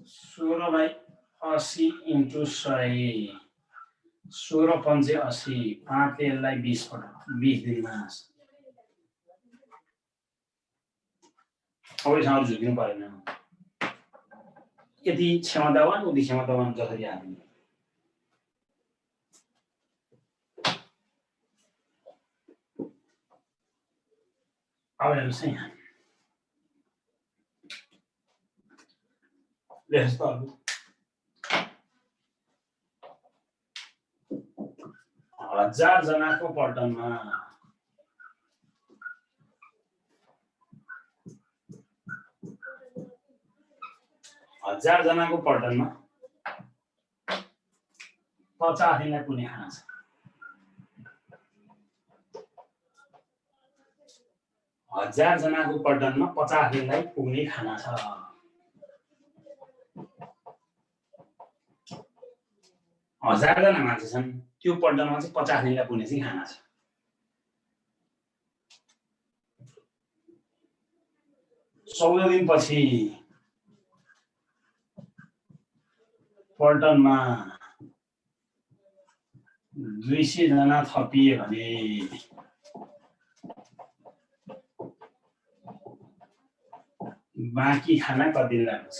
16/80 × 100 16 पंचे 80 5 ले यसलाई 20 दिनमा अब यसमा झुक्नु परेन यदि क्षमतावान उति क्षमतावान जसरी हामी अब हेर्नुहोस् है यहाँ लेख्नुहोस् त 1000 जनाको पल्टनमा 1000 जनाको पल्टनमा 50 दिनलाई पुग्ने खाना छ 1000 जनाको पल्टनमा 50 दिनलाई पुग्ने खाना छ 1000 जना मान्छे छन् त्यो पल्टनमा चाहिँ 50 दिनलाई पुग्ने चाहिँ खाना छ चौध दिनपछि पल्टनमा 200 जना थपिए भने बाँकी खाना कति दिन लाग्छ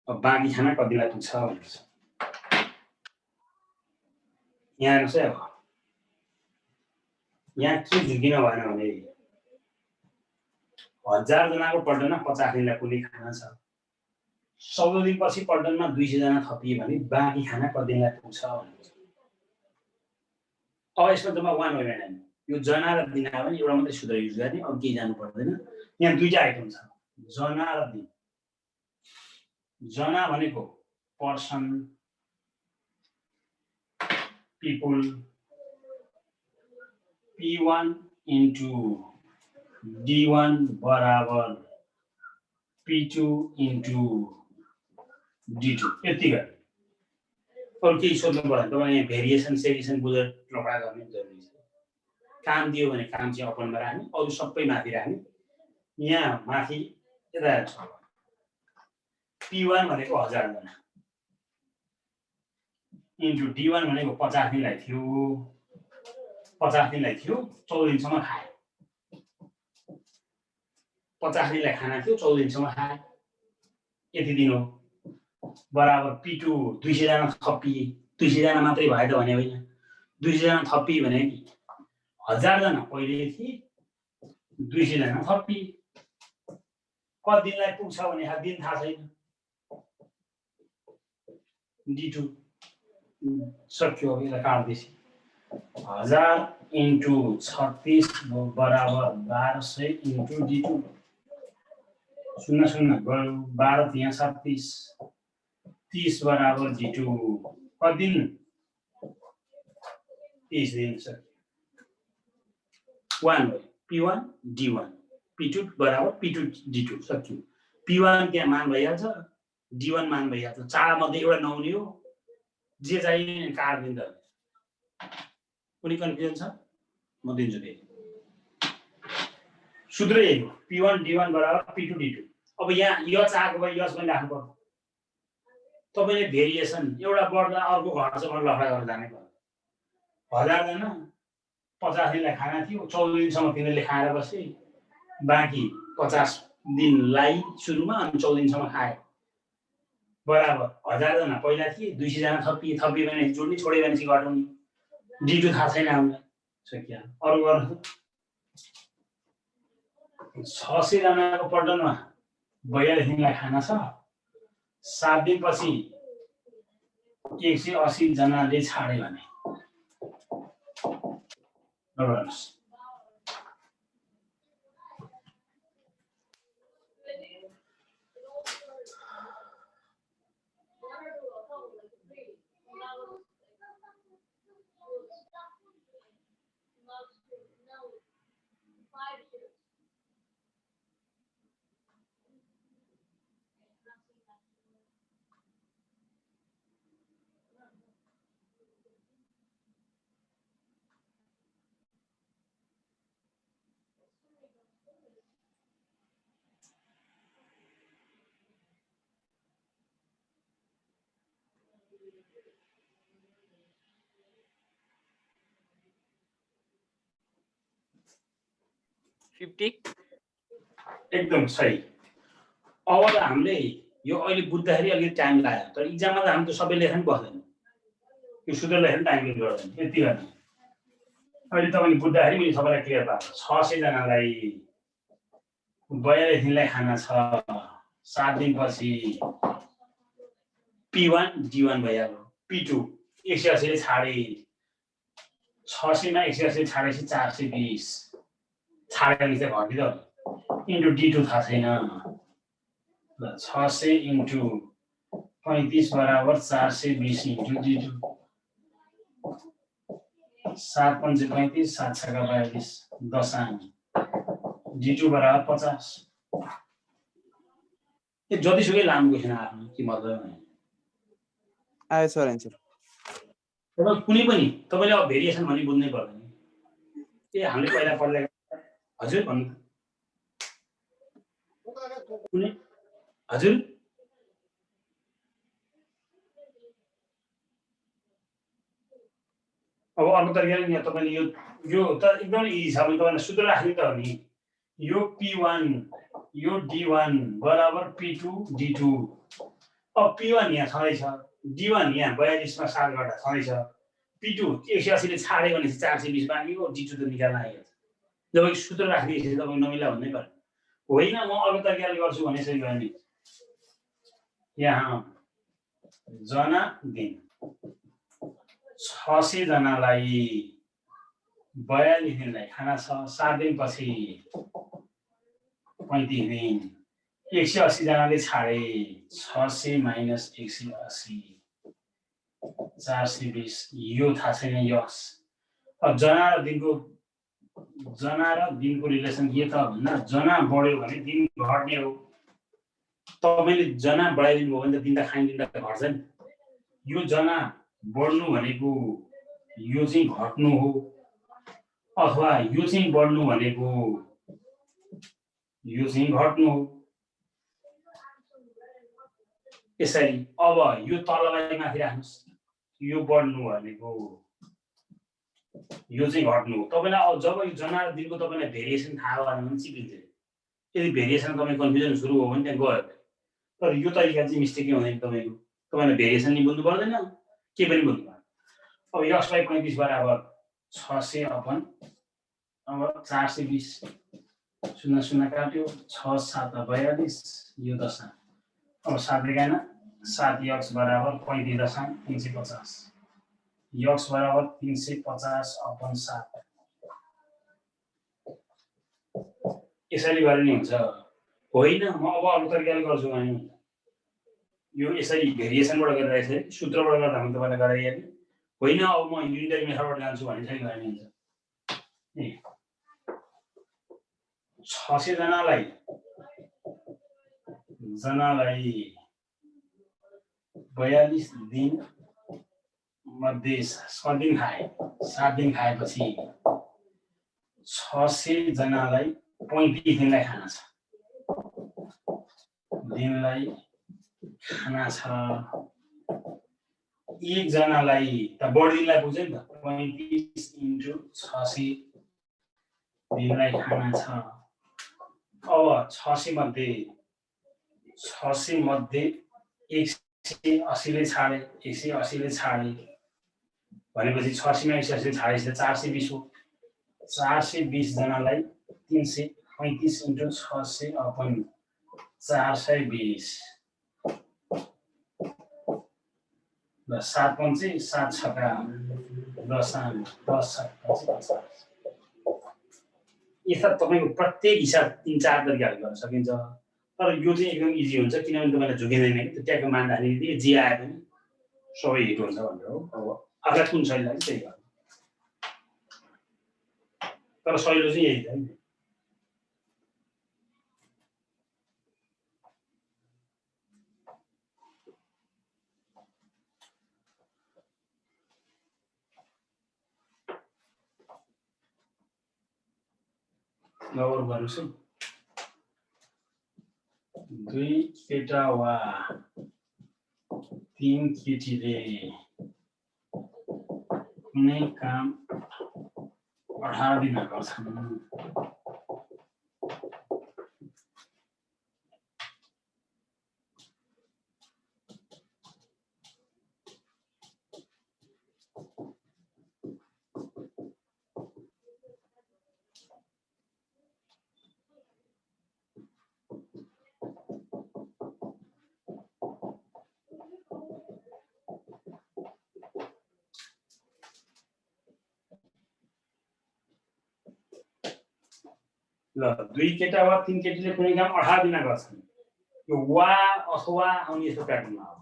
अब बाँकी खाना कति दिन पुग्छ भनेको छ यहाँ हेर्नुहोस् है अब यहाँ के झुकिन भएन भने 1000 जनाको पल्टनमा 50 दिनलाई पुग्ने खाना छ 14 दिनपछि पल्टनमा 200 जना थपिए भने बाँकी खाना कति दिनलाई पुग्छ भनेको छ अब यसमा जम्मा 1 होइन यो जना र दिन पनि एउटा मात्रै सूत्र युज गर्ने अब केही जानु पर्दैन यहाँ दुईटा आइटम छ जना र दिन जना भनेको person people P1 into D1 बराबर P2 into D2 यति गरे अरु केही सोध्नु पर्दैन तपाईले यहाँ भेरिएसन सेरिएसन बुझेर लफडा गर्ने जरुरी छ काम दियो भने काम चाहिँ अपनमा राख्ने अरु सबै माथि राख्ने यहाँ माथि यता छ P1 भनेको 1000 जना into D1 भनेको 50 दिनलाई थियो 50 दिनलाई थियो 14 दिनसम्म खाए 50 दिनलाई खाना थियो 14 दिनसम्म खाए यति दिन हो बराबर P2 200 जना थपिए 200 जना मात्रै भयो त भने होइन 200 जना थपिए भने नि 1000 जना पहिले थिए 200 जना थपिए कति दिनलाई पुग्छ भने दिन थाहा छैन D2 सक्यो यसलाई काट्दैछ 1000 into 36 बराबर 1200 into D2 शून्य शून्य 12 यहाँ 37 30 बराबर D2 कति दिन 30 दिन सक्यो 1 P1 D1 P2 बराबर P2 D2 सक्यो। P1 त्यहाँ मान भइहाल्छ, D1 मान भइहाल्छ। चार मध्ये एउटा नहुने हो, जे चाहिए काट दिन्छ। कुनै कन्फ्युजन छ? म दिन्छु त्यही। सूत्र यही हो, P1 D1 बराबर P2 D2। अब यहाँ यस आएको भए यस पनि राख्नु पर्छ। तपाईले भेरिएसन एउटा बढ्दा अर्को घट्छ भनेर लफडा गरेर जानै पर्छ। 1000 जना 50 दिनलाई खाना थियो, 14 दिनसम्म तिनीहरूले खाएर बसे, बाँकी 50 दिनलाई सुरुमा अनि 14 दिनसम्म खाए। बराबर 1000 जना पहिला थिए, 200 जना थपिए भने जोड्ने, छोडे भने चाहिँ घटाउने। D2 थाहा छैन हामीलाई, सकिया। अरु गर्नु 600 जनाको पल्टनमा 42 दिनलाई खाना छ, 7 दिनपछि 180 जनाले छाडे भने नगर्नुस्। एकदम सही। अब त हामीले यो अहिले बुझ्दाखेरि अलिकति टाइम लाग्यो, तर इक्जाममा त हामी त सबै लेख्न बस्दैन, यो सूत्र लेख्न टाइम वेस्ट गर्दैन, यति गर्ने। अहिले तपाईँले बुझ्दाखेरि मैले सबैलाई क्लियर पार्छु। 600 जनालाई 42 दिनलाई खाना छ, 7 दिनपछि P1 D1 भइहाल्यो, P2 180 ले छाडे, 600 मा 180 छाडेपछि 420 छाडेपछि चाहिँ घटिदियो इन्टु D2 थाहा छैन। 600 इन्टु 35 बराबर 420 इन्टु D2। 7 पंचे 35, 7 छका 42, दशांश। D2 बराबर 50। ये जतिसुकै लामो क्वेसन आफ्नो के मतलब हैन। आयो सर एन्सर। तपाईं कुनै पनि तपाईले अब भेरिएसन भनि बुझ्नै पर्दैन। ए हामीले पहिला पढेको हजुर भन्नु। कुनै हजुर अब अर्को तरिकाले यहाँ तपाईले यो त एकदमै इजी छ। भने तपाईले सूत्र राख्नु त हो नि। यो P1 यो D1 बराबर P2 D2। अब P1 यहाँ छँदैछ, D1 यहाँ 42 मा 7 घटा छँदैछ, P2 180 ले छाडे भनेपछि 420 बाँकीको D2 त निकाल्न आइहाल्छ। जब सूत्र राख्दिएपछि तपाईँ नमिला भन्नै पर्छ। होइन म अर्को तरिकाले गर्छु भने चाहिँ गर्ने यहाँ जना दिन 600 जनालाई 42 दिनलाई खाना छ, 7 दिनपछि 35 दिन, 180 जनाले छाडे, 600 माइनस 180 420 यो थाहा छैन यस। अब जना र दिनको रिलेसन के त भन्दा जना बढ्यो भने दिन घट्ने हो। तपाईले जना बढाइदिनु भयो भने त दिन त खाइदिँदा घट्छ नि। यो जना बढ्नु भनेको यो चाहिँ घट्नु हो, अथवा यो चाहिँ बढ्नु भनेको यो चाहिँ घट्नु हो। यसरी अब यो तललाई माथि राख्नुस्, यो बढ्नु भनेको यो चाहिँ घट्नु हो। तपाईलाई अब जब यो जना र दिनको तपाईलाई भेरिएसन थाहा भयो भने चिपिन्छ। यदि भेरिएसन तपाईँ कन्फ्युजन सुरु हो भने त्यहाँ गयो। तर यो तरिका चाहिँ मिस्टेकै हुँदैन। तपाईले भेरिएसन नि बुझ्नु पर्दैन, के पनि बुझ्नु पर्दैन। अब x बाइ 35 बराबर 600 अपन अब 420 शून्य शून्य काट्यो, 6 7 42 यो दशा। अब 7 एकाना 7x बराबर 35.350, x बराबर 350 अपन 7। यसरी गरे नि हुन्छ। होइन म अब अर्को तरिकाले गर्छु भने यो यसरी भेरिएसनबाट गरिरहेछ, सूत्रबाट गर्दा हामी तपाईलाई गराइहाल्ने। होइन अब म युनिटरी मेथडबाट जान्छु भने चाहिँ गर्ने हुन्छ। 600 जनालाई 42 दिन मध्ये 7 दिन खाए 7 दिन खाएपछि 600 जनालाई 35 दिनलाई खाना छ एक जनालाई त बढीलाई बुझ्यो नि त 35 इन्टु 600 दिनलाई खाना छ। अब 600 मध्ये 180 ले छाडे 180 ले छाडे भनेपछि 600 मा 180 छाडेपछि 420 हो। 420 जनालाई 335 इन्टु 600 अपन 420 ल 7 पंचे 7 छका 10 यसमा तपाईको प्रत्येक हिसाब 3-4 तरिकाले गर्न सकिन्छ। तर यो चाहिँ एकदम इजी हुन्छ किनभने तपाईलाई झुकिँदैन कि ट्याग मान्दाखेरि जे आए पनि सबै हिट हुन्छ भनेर हो। अब आफूलाई कुन सही लाग्छ त्यही गर्नु, तर सजिलो चाहिँ यही हो। गौर गर्नुस् है, 2 केटा वा 3 केटीले कुनै काम 18 दिन गर्छन्। ल 2 केटा वा 3 केटीले कुनै काम 18 दिन गर्छन्। यो वा अथवा आउने यस्तो प्याटर्नमा हो।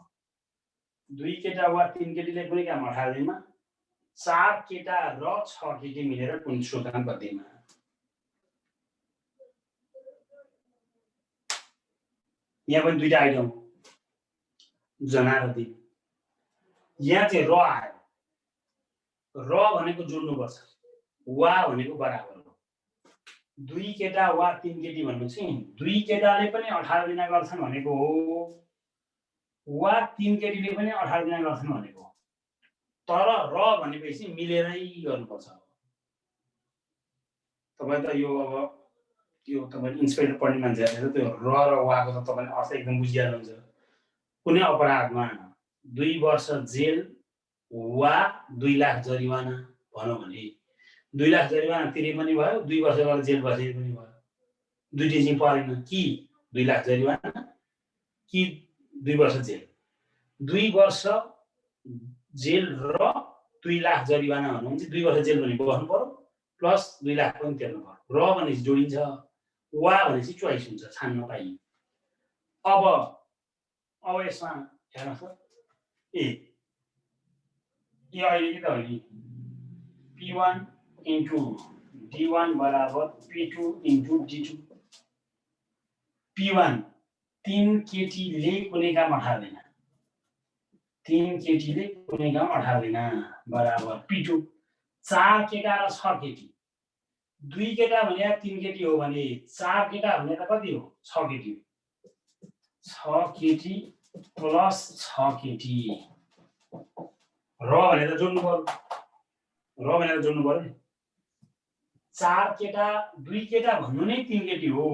2 केटा वा 3 केटीले कुनै काम 18 दिनमा, 4 केटा र 6 केटी मिलेर कुनै शुभ काम गर्दैमा। यहाँ पनि दुईटा आइटम जना र दिन। यहाँ चाहिँ र आयो, र भनेको जोड्नुपर्छ, वा भनेको बराबर हो। 2 केटा वा 3 केटी भनेपछि 2 केटाले पनि 18 दिन गर्छन् भनेको हो, वा 3 केटीले पनि 18 दिन गर्छन् भनेको हो। तर र भनेपछि मिलेरै गर्नुपर्छ। तपाई त यो अब यो तपाई इन्सपेक्टर पढ्ने मान्छेहरुले त्यो र वाको त तपाईले अर्थ एकदम बुझिहाल्नुहुन्छ। कुनै अपराधमा 2 वर्ष जेल वा 2 लाख जरिवाना भनौं भने 2 लाख जरिवाना तिरे पनि भयो, 2 वर्ष गएर जेल बसे पनि भयो। दुईटै चाहिँ परेन कि 2 लाख जरिवाना कि 2 वर्ष जेल। 2 वर्ष जेल र 2 लाख जरिवाना भन्नु भने 2 वर्ष जेल पनि बस्नु पर्यो प्लस 2 लाख पनि तिर्नु पर्यो। र भनेपछि जोडिन्छ, वा भनेपछि चोइस हुन्छ, छान्न पाइन्छ। अब यसमा हेर्नुस् त, ए अहिले के त हो नि P1 into D1 बराबर P2 into D2। P1 3 केटीले कुनै काम 18 दिन, 3 केटीले कुनै काम 18 दिन बराबर P2 4 केटा र 6 केटी। 2 केटा भने 3 केटी हो भने 4 केटा भने त कति हो 6 केटी। 6 केटी प्लस 6 केटी। र भनेर जोड्नु पर्यो, र भनेर जोड्नु पर्यो नि। 4 केटा 2 केटा भन्नु नै 3 केटी हो।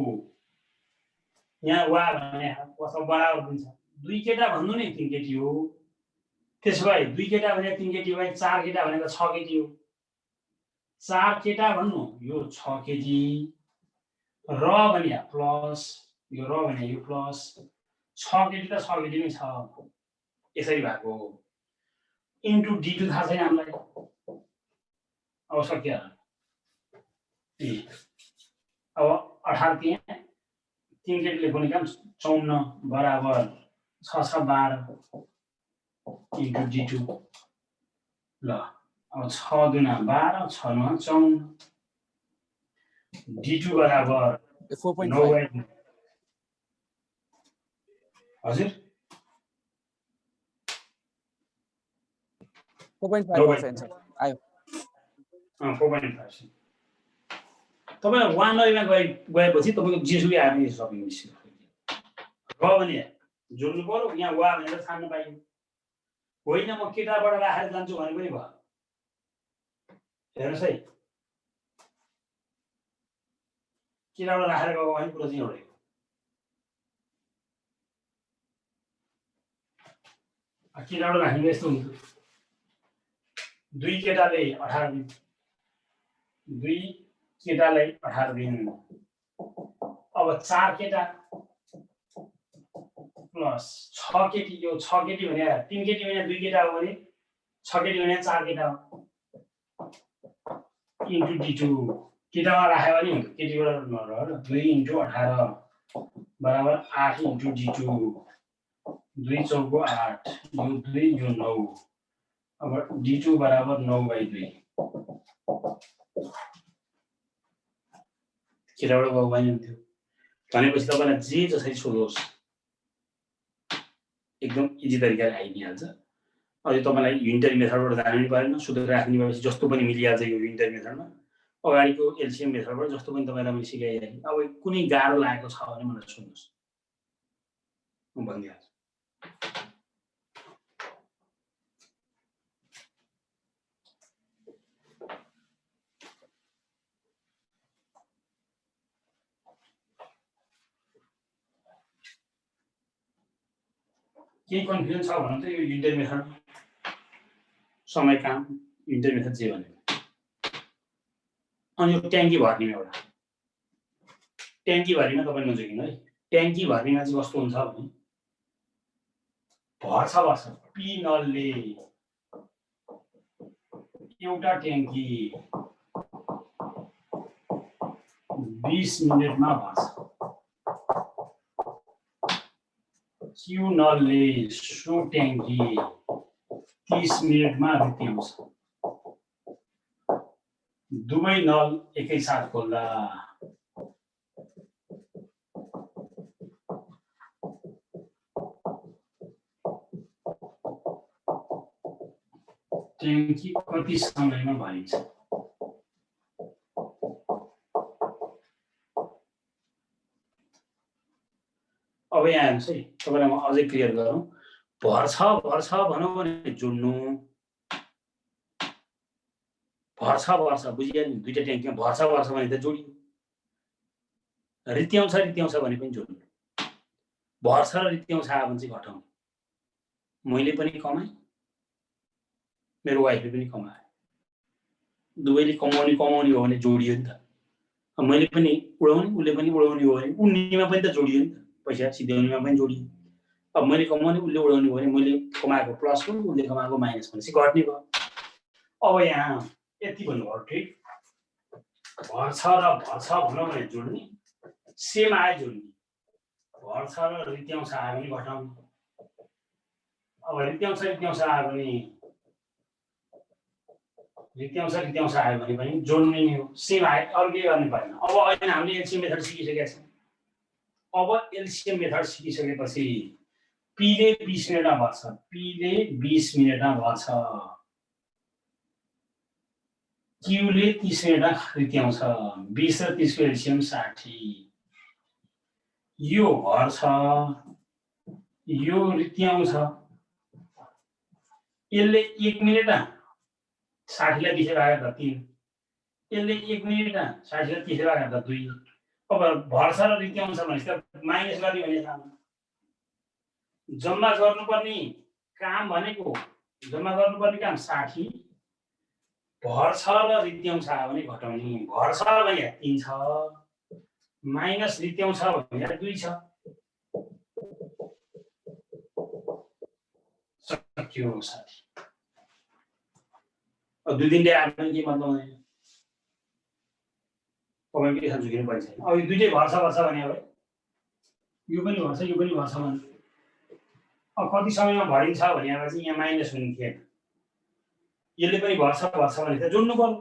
यहाँ वा भने कसो बराबर हुन्छ, 2 केटा भन्नु नै 3 केटी हो। त्यसो भए 2 केटा भने 3 केटी भए 4 केटा भनेको 6 केटी हो। 4 केटा भन्नु यो 6 केटी, र भने प्लस यो र भने यो प्लस 6 केटी त 6 केटी नै छ, यसरी भएको हो। इन्टु D2 थाहा छैन हामीलाई, अब सकियो। अब 18 त्यहाँ 3 केटीले कुनै काम 54 बराबर 6 6 12 इन्टु D2। ल अब 6 दुना 12 6 9 54। D2 बराबर 4.5 हजुर 4.5% सर आयो 4.5 तपाईँ 1 नलीमा गएपछि तपाईँको जेसुकै आर्मी सपिङ निस्क्यो र भने जोड्नु पर्यो यहाँ वा भनेर छान्न पाइयो होइन म केटाबाट राखेर जान्छु भने पनि भयो हेर्नुहोस् है केटाबाट राखेर गएको भने कुरो चाहिँ एउटै हो केटाबाट राख्ने यस्तो हुन्थ्यो 2 केटाले 18 दिन 2 केटालाई 18 दिन अब 4 केटा प्लस 6 केटी यो 6 केटी भने 3 केटी भने 2 केटा हो भने 6 केटी भने 4 केटा हो इन्टु d2 केटामा राख्यो भने हुन्छ केटीबाट नरह 2 इन्टु 18 बराबर 8 इन्टु d2 2 चौको 8 यो 2 यो 9 अब d2 बराबर 9/2 केटाबाट गएको भने हुन्थ्यो भनेपछि तपाईँलाई जे जसरी सोध्नुहोस् एकदम इजी तरिकाले आइदिइहाल्छ अहिले तपाईँलाई युनिटरी मेथडबाट जानु पनि परेन सूत्र राख्ने भएपछि जस्तो पनि मिलिहाल्छ यो युनिटरी मेथडमा अगाडिको एलसिएम मेथडबाट जस्तो पनि तपाईँलाई मैले सिकाइहालेँ अब कुनै गाह्रो लागेको छ भने मलाई सोध्नुहोस् म भनिदिइहाल्छु केही कन्फ्युजन छ भने चाहिँ यो युनिटरी मेथड समय काम युनिटरी मेथड जे भनेको अनि यो ट्याङ्की भर्नेमा एउटा ट्याङ्की भर्नेमा तपाईँ नजोगिनु है ट्याङ्की भर्नेमा चाहिँ कस्तो हुन्छ भने भर्छ पी नलले एउटा ट्याङ्की 20 मिनेटमा भर्छ क्यू नलले सो ट्याङ्की 30 मिनेटमा रित्याउँछ दुवै नल एकैसाथ खोल्दा ट्याङ्की कति समयमा भरिन्छ अब यहाँ हेर्नुहोस् है तपाईँलाई म अझै क्लियर गरौँ भर्छ भनौँ भने जोड्नु भर्छ बुझिहाल्यो नि दुईटा ट्याङ्कीमा भर्छ भने त जोडियो रित्याउँछ भने पनि जोड्नु भर्छ र रित्याउँछ आयो भने चाहिँ घटाउनु मैले पनि कमाएँ मेरो वाइफले पनि कमाए दुवैले कमाउने हो भने जोडियो नि त मैले पनि उडाउने उसले पनि उडाउने हो भने उन्नीमा पनि त जोडियो नि त पैसा सिध्याउनेमा पनि जोडियो अब मैले कमाउने उसले उडाउने हो भने मैले कमाएको प्लस हो उसले कमाएको माइनस भनेपछि घट्ने भयो अब यहाँ यति भन्नुभयो ठिक भर्छ भनौँ भने जोड्ने सेम आयो जोड्ने भर्छ र रित्याउँछ आयो भने घटाउने अब रित्याउँछ आयो भने रित्याउँछ आयो भने पनि जोड्ने नै हो सेम आयो अरू केही गर्नु पर्दैन अब अहिले हामीले एलसिएम मेथड सिकिसकेका छौँ अब एलसिएम मेथड सिकिसकेपछि पीले 20 मिनेटमा भर्छ पीले 20 मिनेटमा भर्छ क्यूले 30 मिनेटमा रित्याउँछ 20 र 30 को एलसिएम 60 यो भर्छ यो रित्याउँछ यसले 1 मिनेटमा 60 लाई 20 ले भागेर 3 यसले 1 मिनेटमा 60 लाई 30 ले भागेर 2 अब भर्छ र रित्याउँछ भनेपछि त माइनस गर्ने भने थाहा जम्मा गर्नुपर्ने काम भनेको 60 भर्छ र रित्याउँछ भने घटाउने भर्छ भने 3 छ माइनस रित्याउँछ भने 2 छ सक्यो साथी अब 2 दिनले आयो भने के मतलब हुँदैन तपाईँ के थाहा झुकिनु पर्छ अब यो दुईटै भर्छ भने अब यो पनि भर्छ भने अब कति समयमा भरिन्छ भने अब चाहिँ यहाँ माइनस हुने थिएन यसले पनि भर्छ भने त जोड्नु पर्यो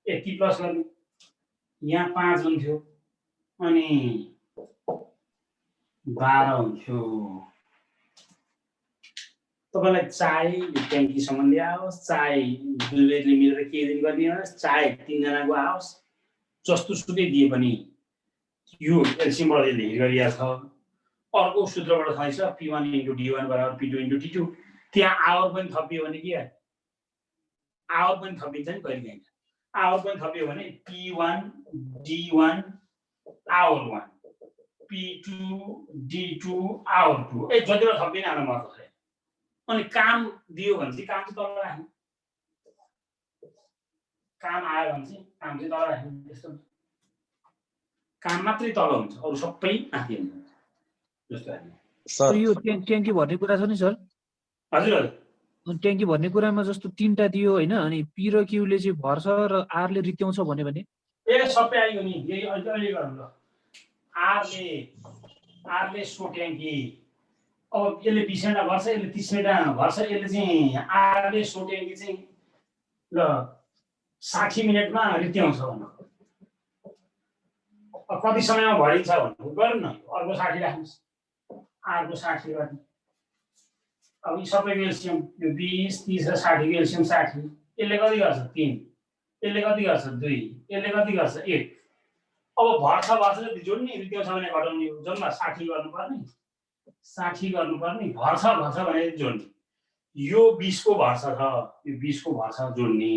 80 प्लस गर्ने यहाँ 5 हुन्थ्यो अनि 12 हुन्थ्यो तपाईलाई चाहे ट्याङ्कीसम्म ल्याओस् चाहे दुवैले मिलेर केही दिन गरिदिनुहोस् चाहे 3 जनाको आओस् जस्तो सुकै दिए पनि यो एलसीएमबाट हेरि गरिया छ अर्को सूत्रबाट थाहा छ P1 * D1 = P2 * D2 त्यहाँ आवर पनि थपियो भने के आवर पनि थपिन्छ नि कहिले काहीँ आवर पनि थपियो भने P1 D1 our 1 P2 D2 our 2 जतिवटा थपिने आउन मतलब छ अनि काम दियो भने चाहिँ काम चाहिँ तल राख्नु काम आयो भने चाहिँ काम चाहिँ तल राख्नु त्यस्तो काम मात्रै तल हुन्छ अरु सबै माथि हुन्छ जस्तो हैन सर यो ट्याङ्की भर्ने कुरा छ नि सर हजुर हजुर अनि ट्याङ्की भर्ने कुरामा जस्तो 3टा दियो हैन अनि P र Q ले चाहिँ भर्छ र R ले रित्याउँछ भने ए सबै आइयो नि यही अहिले गरौँ ल R ले सो ट्याङ्की अब यसले 20 मिनेट भर्छ यसले 30 मिनेट भर्छ यसले चाहिँ R ले सो ट्याङ्की चाहिँ ल 60 मिनेटमा रित्याउँछ भन्नु कति समयमा भरिन्छ भन्नु गर्नु न अर्को 60 राख्नुस् अर्को 60 गर्ने अब यी सबैको एलसीएम यो 20 30 र 60 को एलसीएम 60 यसले कति गर्छ 3 यसले कति गर्छ 2 यसले कति गर्छ 1 अब भर्छ जति जोड्ने रित्याउँछ भने घटाउने हो जम्मा 60 गर्नुपर्ने भर्छ भने जोड्ने यो 20 को भर्छ छ यो 20 को भर्छ जोड्ने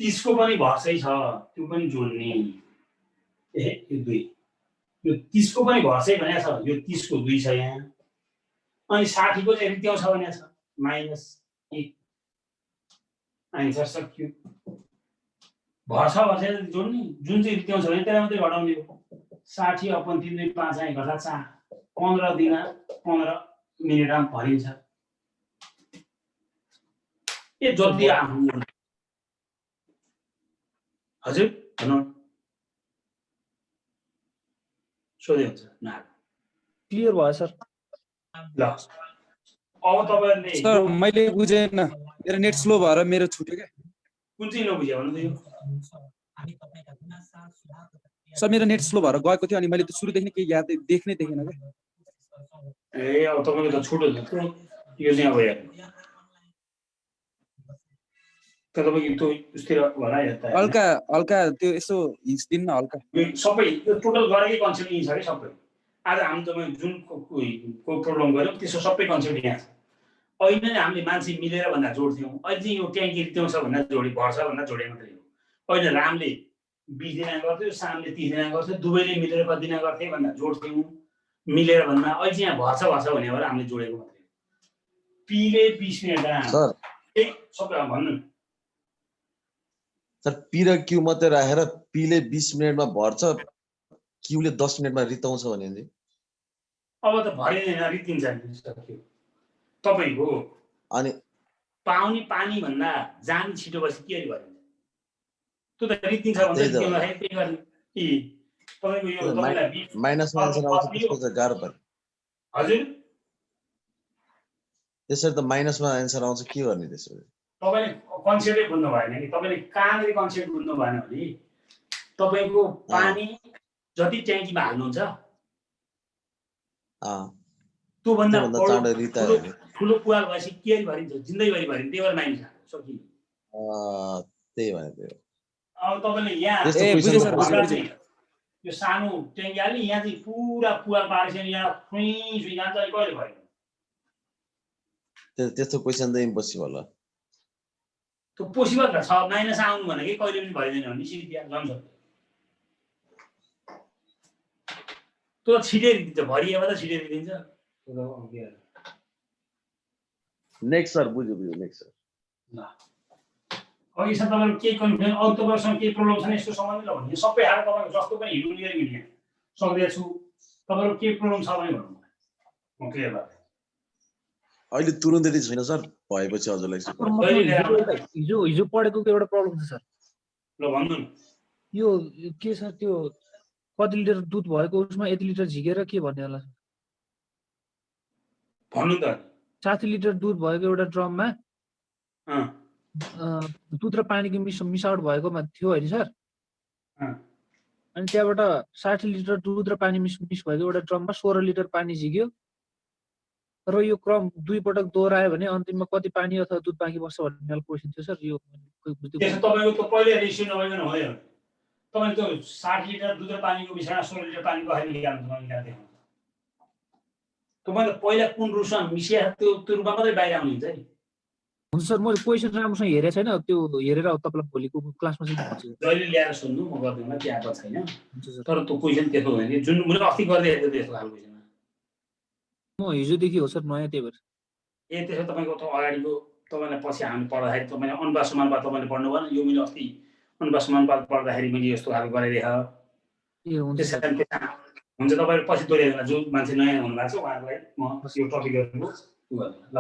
30 को पनि भर्छै छ त्यो पनि जोड्ने यो 2 यो 30 को पनि भर्छै भनेको छ यो 30 को 2 छ यहाँ अनि 60 को चाहिँ रित्याउँछ भनेको छ -1 आन्सर सक्यो भर्छ जोड्ने जुन चाहिँ रित्याउँछ भने त्यसलाई मात्रै घटाउने हो 60 / 3 = 5 आइ घटा 4 15 दिन 15 मिनेटमा भरिन्छ ए जति आउनु हजुर भन्नु सोधे हुन्छ न क्लियर भयो सर ल अब तपाईहरुले सर मैले बुझेन मेरो नेट स्लो भएर मेरो छुट्यो के कुन चाहिँ नबुझ्यो भन्नु त यो सर मेरो नेट स्लो भएर गएको थियो अनि मैले त सुरुदेखि केही याद देख्नै देखेन के ए अब तपाईको त छुटो छ यो चाहिँ अब हेर्नु तपाईको त्यो स्थिर होला हेर्दा हल्का त्यो यसो हिस दिन न हल्का यो सबै यो टोटल गरेकै कन्सेप्ट यही छ के सबै आज हामी तपाईँ जुन को प्रोब्लम गर्यौं त्यसो सबै कन्सेप्ट यहाँ छ अहिले नै हामीले मान्छे मिलेर भन्दा जोड्थ्यौं अहिले चाहिँ यो ट्याङ्की रित्याउँछ भन्दा जोडी भर्छ भन्दा जोडे मात्रै हो अहिले रामले 20 दिन गर्थ्यो सामले 30 दिन गर्थ्यो दुवैले मिलेर कति दिन गर्थे भन्दा जोड्थ्यौं मिलेर भन्दा अहिले चाहिँ यहाँ भर्छ भने भएर हामीले जोडेको मात्रै हो पीले 20 मिनेट सर ए सबै भन्नु सर P र Q मात्रै राखेर P ले 20 मिनेटमा भर्छ Q ले 10 मिनेटमा रित्याउँछ भने चाहिँ अब त भरिदैन रित्तिन्छ नि सक्यो तपाईको अनि पाउने पानी भन्दा जानी छिटो बसी के भरिन्छ त्यो त रित्तिन्छ भन्दै के गर्ने त्यही गर्ने ए तपाईको यो तपाईलाई माइनसमा आन्सर आउँछ त्यसको चाहिँ गाह्रो पर्छ हजुर त्यसरी त माइनसमा आन्सर आउँछ के गर्ने त्यसरी तपाईले कन्सेप्टै बुझ्नु भएन कि तपाईले कहाँनिर कन्सेप्ट बुझ्नु भएन भने तपाईको पानी जति ट्याङ्कीमा हाल्नुहुन्छ त्यो भन्दा चाँडो रित्तायो ठुलो पुवाल भएपछि के भरिन्छ जिन्दैभरि भरिन्छ त्यही भएर माइनस सकियो त्यही भने त्यो अब तपाईले यहाँ यो सानो ट्याङ्की हाल्ने यहाँ चाहिँ पुरा पुवाल पारेछ यहाँ फ्री जान्छ अनि कहिले भयो त्यस्तो क्वेशन त इम्पोसिबल हो त्यो पोसिबल त छ माइनस आउनु भनेकै कहिले पनि भइदैन भने सिधा जन्छ त्यो छिटै दिन्छ भरिएमा त छिटै दिन्छ नेक्स्ट सर बुझ्यो नेक्स्ट सर ल अघि छ तपाईहरु के कन्फ्युजन अरु तपाईहरुसँग के प्रब्लम छ यसको सम्बन्धित ल भने सबै हाल तपाईहरु जस्तो पनि हिडु लिएर हिड्ने सक्दै छु तपाईहरु के प्रब्लम छ भने भन्नु म क्लियर भए अहिले तुरुन्तै छैन सर भएपछि हजुरलाई हिजो पढेको एउटा प्रब्लम छ सर ल भन्नु न यो के सर त्यो कति लिटर दुध भएको उसमा यति लिटर झिकेर के भन्ने होला भन्नु त 60 लिटर दुध भएको एउटा ड्रममा दुध र पानीको मिसावट भएकोमा थियो हैन सर अनि त्यहाँबाट 60 लिटर दुध र पानी मिक्स भएको एउटा ड्रममा 16 लिटर पानी झिक्यो र यो क्रम 2 पटक दोहोऱ्यायो भने अन्तिममा कति पानी अथवा दुध बाँकी बस्छ भन्ने खालको क्वेसन थियो सर। यो त्यसो तपाईँको त्यो पहिले रेसियो नभइकन हुँदैन। तपाईँले त्यो 60 लिटर दुध र पानीको बिचमा 16 लिटर पानी कसरी निकाल्नु तपाईँ तपाईँले पहिला कुन रूपमा मिसिया त्यो रूपमा मात्रै बाहिर आउने हुन्छ नि। हुन्छ सर, मैले क्वेसन राम्रोसँग हेरेको छैन, त्यो हेरेर तपाईँलाई भोलिको क्लासमा चाहिँ भन्छु। जहिले ल्याएर सुन्नु, म गर्दिनँ, त्यहाँ आएको छैन। हुन्छ सर। तर त्यो क्वेसन त्यस्तो हुँदैन जुन मैले अस्ति गर्दै थिएँ त्यस्तो खालको क्वेसन। म हिजोदेखि हो सर नयाँ, त्यही भएर। ए त्यसो तपाईँको त अगाडिको तपाईँलाई पछि हामी पढ्दाखेरि तपाईँले अनुपात समानुपात तपाईँले पढ्नु भएन। यो मैले अस्ति अनुपात समानुपात पढ्दाखेरि मैले यस्तो खालको गराइदिएँ। ए हुन्छ सर। हुन्छ तपाईँले पछि दोहोऱ्याउनु जो मान्छे नयाँ हुनुभएको छ उहाँहरूलाई म यो टपिकहरूको उ गर्दिनँ। ल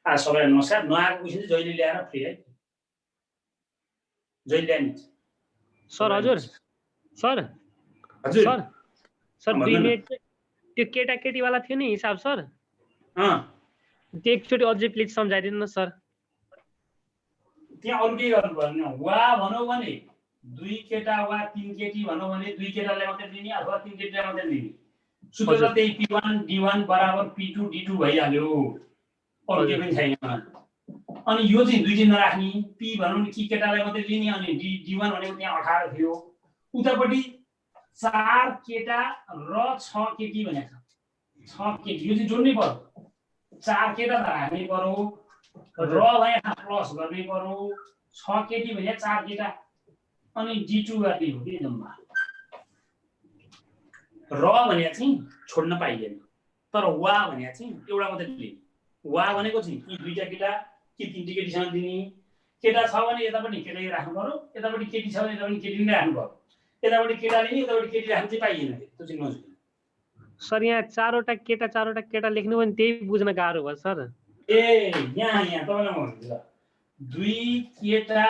आज सबैलाई नमस्कार। नआएको क्वेसन चाहिँ जहिले ल्याएर फ्री है, जहिले ल्याइन्छ। सर हजुर सर हजुर सर सर 2 मिनेट त्यो केटाकेटीवाला थियो नि हिसाब सर, त्यो एकचोटि अझै प्लिज सम्झाइदिनु न सर। त्यहाँ अरू के गर्नु पर्ने? वा भनौँ भने 2 केटा वा 3 केटी भनौँ भने 2 केटालाई मात्रै दिने अथवा 3 केटीलाई मात्रै दिने। सूत्र त त्यही P1 D1 बराबर P2 D2 भइहाल्यो, अरू के पनि छैन। अनि यो चाहिँ 2 दिन नराख्ने। P भनौँ नि कि केटालाई मात्रै लिने, अनि D1 भनेको त्यहाँ 18 थियो। उतापट्टि 4 केटा र 6 केटी भनेको छ। 6 केटी यो चाहिँ जोड्नै पर्यो। 4 केटा त राख्नै पर्यो, रलाई प्लस गर्नै पर्यो। 6 केटी भने 4 केटा अनि D2 गर्ने हो कि जम्मा। र भने चाहिँ छोड्न पाइदैन, तर वा भने चाहिँ एउटा मात्रै लिने। वा भनेको चाहिँ कि 2टा केटा कि 3टी केटीसँग दिने। केटा छ भने यतापट्टि केटै राख्नु पर्यो, यतापट्टि केटी छ भने यतापट्टि केटी नै राख्नु पर्यो। यतापट्टि केटा लिने यतापट्टि केटी राख्नु चाहिँ पाइएन। त्यो चाहिँ नजुल्नु सर। यहाँ 4वटा केटा लेख्नु भने त्यही बुझ्न गाह्रो भयो सर। ए यहाँ तपाईँलाई म भन्छु ल, 2 केटा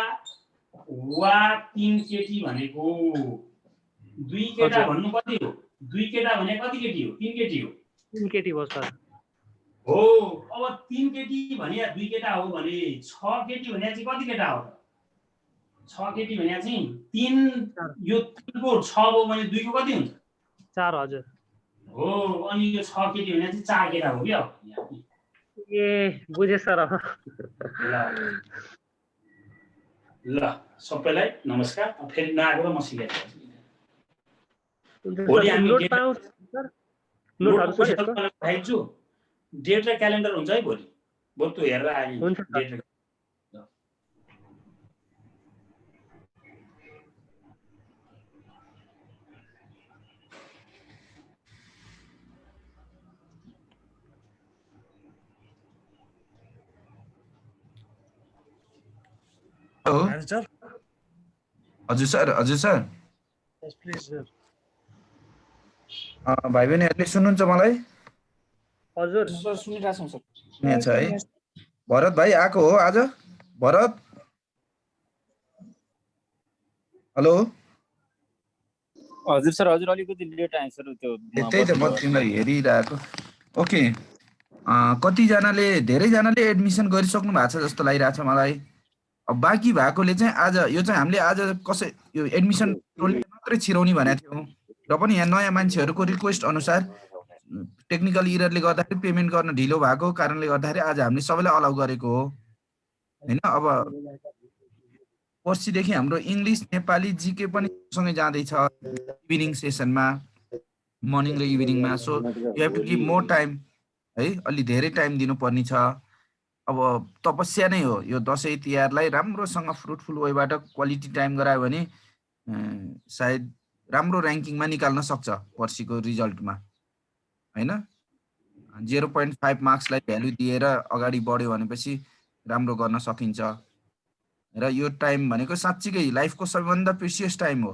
वा 3 केटी भनेको 2 केटा भन्नु कति हो? 2 केटा भने कति केटी हो? 3 केटी हो। 3 केटी भयो सर। हो, अब 3 केटी भने 2 केटा हो भने 6 केटी भने चाहिँ कति केटा हो? 6 केटी भने चाहिँ 3, यो 3 को 6 हो भने 2 को कति हुन्छ? 4 हजुर। हो, अनि यो 6 केटी भने चाहिँ 4 केटा हो क्या। ए बुझे सर। ल सबैलाई नमस्कार। फेरि नआएको त म सिकाइदिन्छु। भोलि हामी नोट पाउँछ सर? नोटहरु पठाइदिन्छु। डेट र क्यालेन्डर हुन्छ है भोलि। बरु त्यो हेरेर आइदिनु। हुन्छ सर। सर हजुर सर, हजुर सर। Please sir. भाइ बहिनीहरूले सुन्नुहुन्छ मलाई? हजुर सर सुनिरहेको छौँ सर। सुनेछ है? भरत भाइ आएको हो आज? भरत हेलो। हजुर सर, हजुर अलिकति लेट आएँ सर। त्यो त्यही त म तिमीलाई हेरिरहेको। ओके, कतिजनाले धेरैजनाले एडमिसन गरिसक्नु भएको छ जस्तो लागिरहेछ मलाई। अब बाँकी भएकोले चाहिँ आज यो चाहिँ हामीले आज कसै यो एडमिसन मात्रै छिराउने भनेको थियौँ र पनि यहाँ नयाँ मान्छेहरूको रिक्वेस्ट अनुसार टेक्निकल इररले गर्दाखेरि पेमेन्ट गर्न ढिलो भएको कारणले गर्दाखेरि आज हामीले सबैलाई अलाउ गरेको हो हैन। अब पर्सिदेखि हाम्रो इङ्ग्लिस, नेपाली, जिके पनि सँगै जाँदैछ इभिनिङ सेसनमा, मर्निङ र इभिनिङमा। So you have to give more time है, अलि धेरै टाइम दिनुपर्ने छ। अब तपस्या नै हो यो दसैँ तिहारलाई राम्रोसँग फ्रुटफुल वेबाट क्वालिटी टाइम गरायो भने सायद राम्रो र्याङ्किङमा निकाल्न सक्छ पर्सिको रिजल्टमा हैन। 0.5 मार्क्सलाई भ्यालु दिएर अगाडि बढ्यो भनेपछि राम्रो गर्न सकिन्छ। र यो टाइम भनेको साँच्चीकै लाइफको सबैभन्दा प्रेसियस टाइम हो।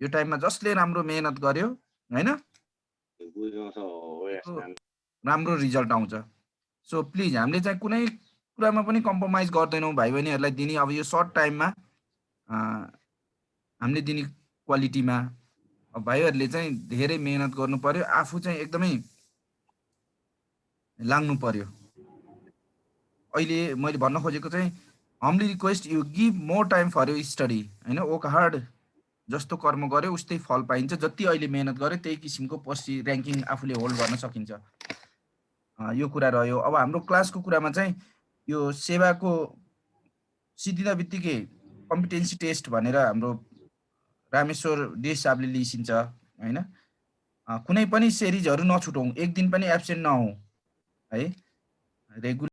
यो टाइममा जसले राम्रो मेहनत गर्यो हैन राम्रो रिजल्ट आउँछ। सो प्लिज हामीले चाहिँ कुनै कुरामा पनि कम्प्रोमाइज गर्दैनौँ भाइ बहिनीहरूलाई दिने। अब यो सर्ट टाइममा हामीले दिने क्वालिटीमा अब भाइहरूले चाहिँ धेरै मेहनत गर्नु पर्यो, आफू चाहिँ एकदमै लाग्नु पर्यो। अहिले मैले भन्न खोजेको चाहिँ humbly request you give more time for you study हैन। वर्क हार्ड जस्तो कर्म गर्यो उस्तै फल पाइन्छ, जति अहिले मेहनत गर्यो त्यही किसिमको पछि र्याङ्किङ आफूले होल्ड गर्न सकिन्छ। यो कुरा रह्यो। अब हाम्रो क्लासको कुरामा चाहिँ यो सेवाको सिद्धिँदा बित्तिकै कम्पिटेन्सी टेस्ट भनेर हाम्रो रामेश्वर देश साहबले लिइसिन्छ होइन। कुनै पनि सिरिजहरू नछुटौँ, एक दिन पनि एब्सेन्ट नहौँ है। रेगुलर